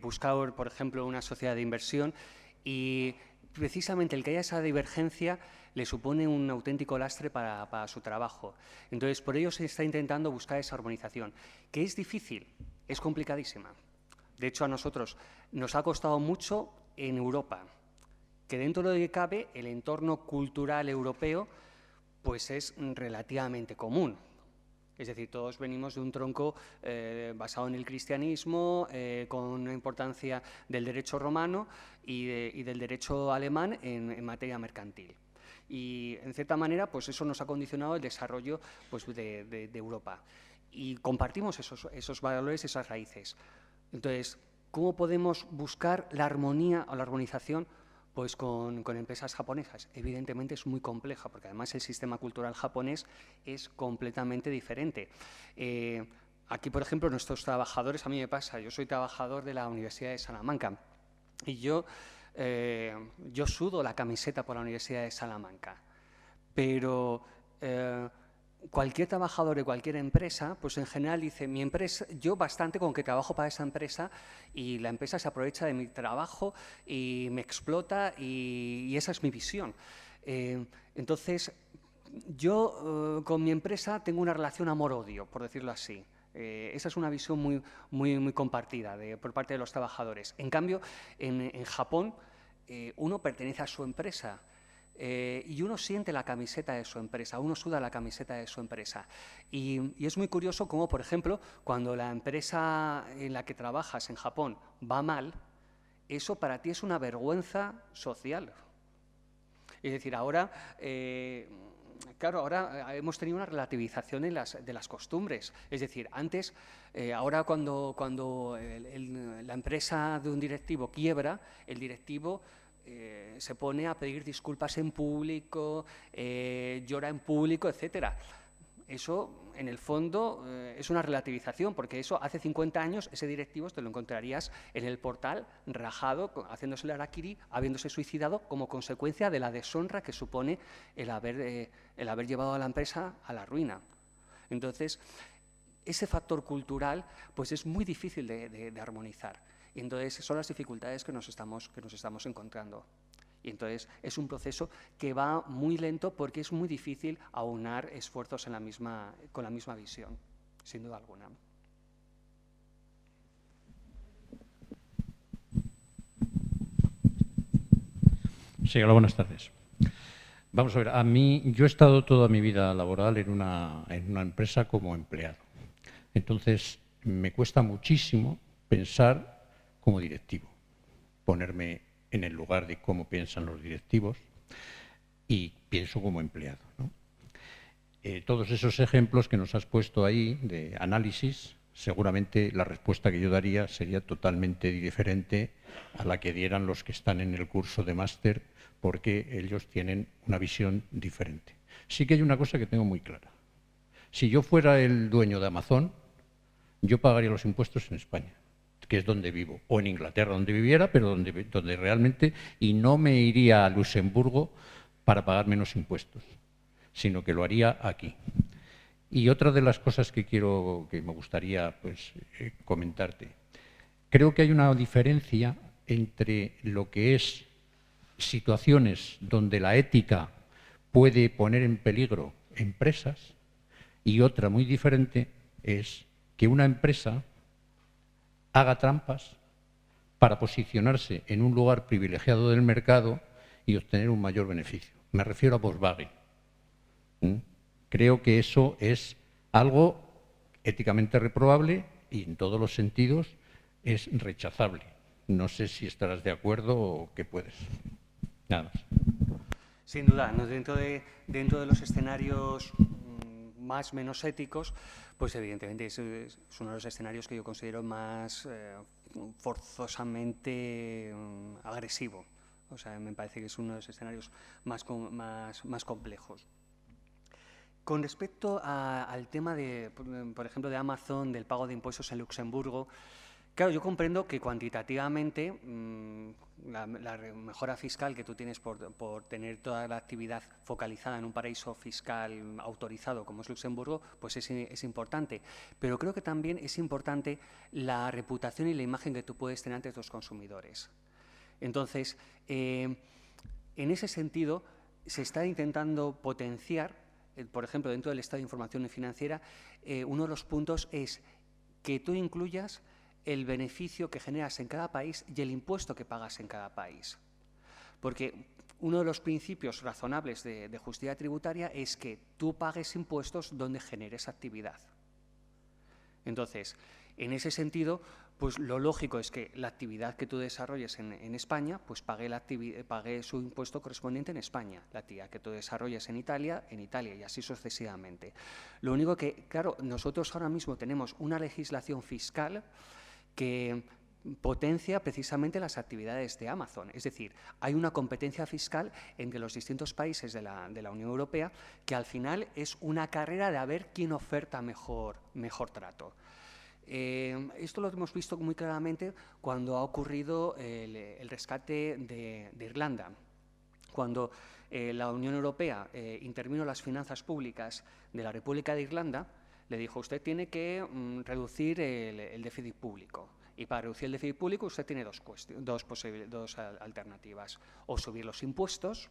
buscar, por ejemplo, una sociedad de inversión y precisamente el que haya esa divergencia le supone un auténtico lastre para su trabajo. Entonces, por ello se está intentando buscar esa armonización, que es difícil, es complicadísima, De hecho, a nosotros nos ha costado mucho en Europa, que dentro de lo que cabe, el entorno cultural europeo pues es relativamente común. Es decir, todos venimos de un tronco basado en el cristianismo, con una importancia del derecho romano y del derecho alemán en materia mercantil. Y, en cierta manera, pues eso nos ha condicionado el desarrollo pues, de Europa. Y compartimos esos valores, esas raíces. Entonces, ¿cómo podemos buscar la armonía o la armonización? Pues con empresas japonesas. Evidentemente es muy compleja, porque además el sistema cultural japonés es completamente diferente. Aquí, por ejemplo, nuestros trabajadores, a mí me pasa, yo soy trabajador de la Universidad de Salamanca y yo sudo la camiseta por la Universidad de Salamanca, pero cualquier trabajador de cualquier empresa, pues en general dice, mi empresa, yo bastante con que trabajo para esa empresa y la empresa se aprovecha de mi trabajo y me explota y esa es mi visión. Entonces, yo con mi empresa tengo una relación amor-odio, por decirlo así. Esa es una visión muy compartida por parte de los trabajadores. En cambio, en Japón, uno pertenece a su empresa. Y uno siente la camiseta de su empresa, uno suda la camiseta de su empresa. Y es muy curioso cómo, por ejemplo, cuando la empresa en la que trabajas en Japón va mal, eso para ti es una vergüenza social. Es decir, ahora, claro, ahora hemos tenido una relativización de las costumbres. Es decir, antes, ahora cuando la empresa de un directivo quiebra, el directivo se pone a pedir disculpas en público, llora en público, etcétera. Eso, en el fondo, es una relativización, porque eso hace 50 años, ese directivo te lo encontrarías en el portal, rajado, haciéndose el harakiri, habiéndose suicidado, como consecuencia de la deshonra que supone el haber llevado a la empresa a la ruina. Entonces, ese factor cultural pues es muy difícil de armonizar. Y entonces son las dificultades que nos estamos encontrando. Y entonces es un proceso que va muy lento porque es muy difícil aunar esfuerzos con la misma visión, sin duda alguna. Sí, hola, buenas tardes. Vamos a ver, yo he estado toda mi vida laboral en una empresa como empleado. Entonces, me cuesta muchísimo pensar como directivo, ponerme en el lugar de cómo piensan los directivos y pienso como empleado, ¿no? Todos esos ejemplos que nos has puesto ahí de análisis, seguramente la respuesta que yo daría sería totalmente diferente a la que dieran los que están en el curso de máster, porque ellos tienen una visión diferente. Sí que hay una cosa que tengo muy clara. Si yo fuera el dueño de Amazon, yo pagaría los impuestos en España, que es donde vivo, o en Inglaterra, donde viviera, pero donde realmente, y no me iría a Luxemburgo para pagar menos impuestos, sino que lo haría aquí. Y otra de las cosas que me gustaría comentarte, creo que hay una diferencia entre lo que es situaciones donde la ética puede poner en peligro empresas y otra muy diferente es que una empresa haga trampas para posicionarse en un lugar privilegiado del mercado y obtener un mayor beneficio. Me refiero a Volkswagen. Creo que eso es algo éticamente reprobable y en todos los sentidos es rechazable. No sé si estarás de acuerdo o qué puedes. Nada más. Sin duda, ¿no? Dentro de los escenarios más menos éticos, pues evidentemente es uno de los escenarios que yo considero más forzosamente agresivo. O sea, me parece que es uno de los escenarios más complejos. Con respecto al tema por ejemplo, de Amazon, del pago de impuestos en Luxemburgo, claro, yo comprendo que cuantitativamente la mejora fiscal que tú tienes por tener toda la actividad focalizada en un paraíso fiscal autorizado como es Luxemburgo, pues es importante. Pero creo que también es importante la reputación y la imagen que tú puedes tener ante tus consumidores. Entonces, en ese sentido, se está intentando potenciar, por ejemplo, dentro del Estado de Información Financiera, uno de los puntos es que tú incluyas el beneficio que generas en cada país y el impuesto que pagas en cada país. Porque uno de los principios razonables de justicia tributaria es que tú pagues impuestos donde generes actividad. Entonces, en ese sentido, pues lo lógico es que la actividad que tú desarrolles en España, pues pague su impuesto correspondiente en España. La actividad que tú desarrolles en Italia, y así sucesivamente. Lo único que, claro, nosotros ahora mismo tenemos una legislación fiscal que potencia precisamente las actividades de Amazon. Es decir, hay una competencia fiscal entre los distintos países de la Unión Europea que al final es una carrera de a ver quién oferta mejor trato. Esto lo hemos visto muy claramente cuando ha ocurrido el rescate de Irlanda. Cuando la Unión Europea intervino las finanzas públicas de la República de Irlanda, le dijo, usted tiene que reducir el déficit público. Y para reducir el déficit público usted tiene dos alternativas, o subir los impuestos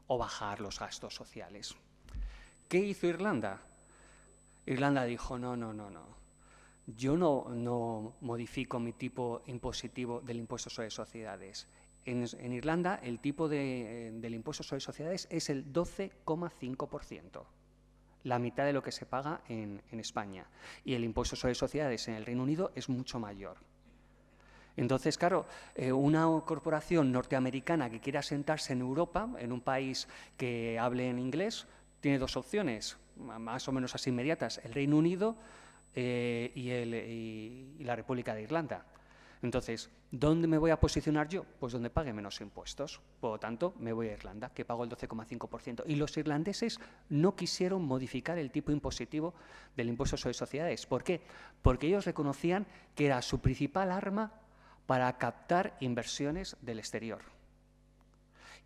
o bajar los gastos sociales. ¿Qué hizo Irlanda? Irlanda dijo, no, yo no modifico mi tipo impositivo del impuesto sobre sociedades. En Irlanda el tipo del impuesto sobre sociedades es el 12,5%. La mitad de lo que se paga en España. Y el impuesto sobre sociedades en el Reino Unido es mucho mayor. Entonces, claro, una corporación norteamericana que quiera asentarse en Europa, en un país que hable en inglés, tiene dos opciones, más o menos así inmediatas, el Reino Unido y la República de Irlanda. Entonces, ¿dónde me voy a posicionar yo? Pues donde pague menos impuestos. Por lo tanto, me voy a Irlanda, que pago el 12,5%. Y los irlandeses no quisieron modificar el tipo impositivo del impuesto sobre sociedades. ¿Por qué? Porque ellos reconocían que era su principal arma para captar inversiones del exterior.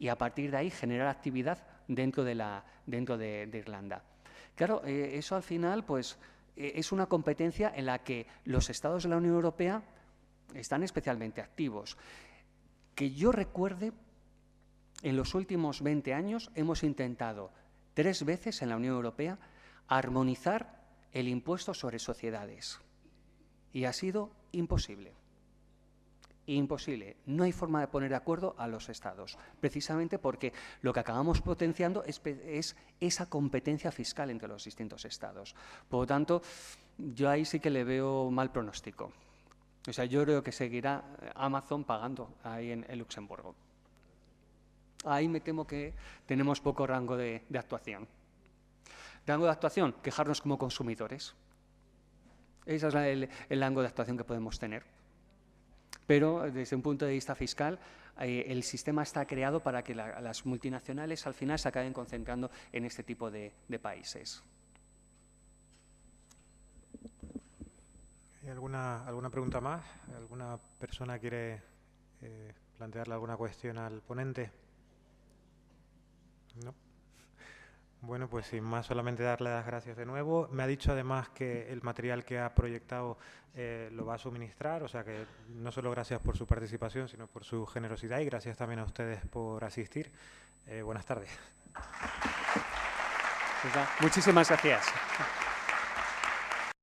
Y a partir de ahí generar actividad dentro de Irlanda. Claro, eso al final pues, es una competencia en la que los estados de la Unión Europea están especialmente activos. Que yo recuerde, en los últimos 20 años hemos intentado 3 veces en la Unión Europea armonizar el impuesto sobre sociedades. Y ha sido imposible. Imposible. No hay forma de poner de acuerdo a los estados, precisamente porque lo que acabamos potenciando es esa competencia fiscal entre los distintos estados. Por lo tanto, yo ahí sí que le veo mal pronóstico. O sea, yo creo que seguirá Amazon pagando ahí en Luxemburgo. Ahí me temo que tenemos poco rango de actuación. Rango de actuación, quejarnos como consumidores. Ese es el rango de actuación que podemos tener. Pero desde un punto de vista fiscal, el sistema está creado para que las multinacionales al final se acaben concentrando en este tipo de países. ¿Hay alguna pregunta más? ¿Alguna persona quiere plantearle alguna cuestión al ponente? ¿No? Bueno, pues sin más, solamente darle las gracias de nuevo. Me ha dicho además que el material que ha proyectado lo va a suministrar, o sea que no solo gracias por su participación, sino por su generosidad y gracias también a ustedes por asistir. Buenas tardes. Muchísimas gracias.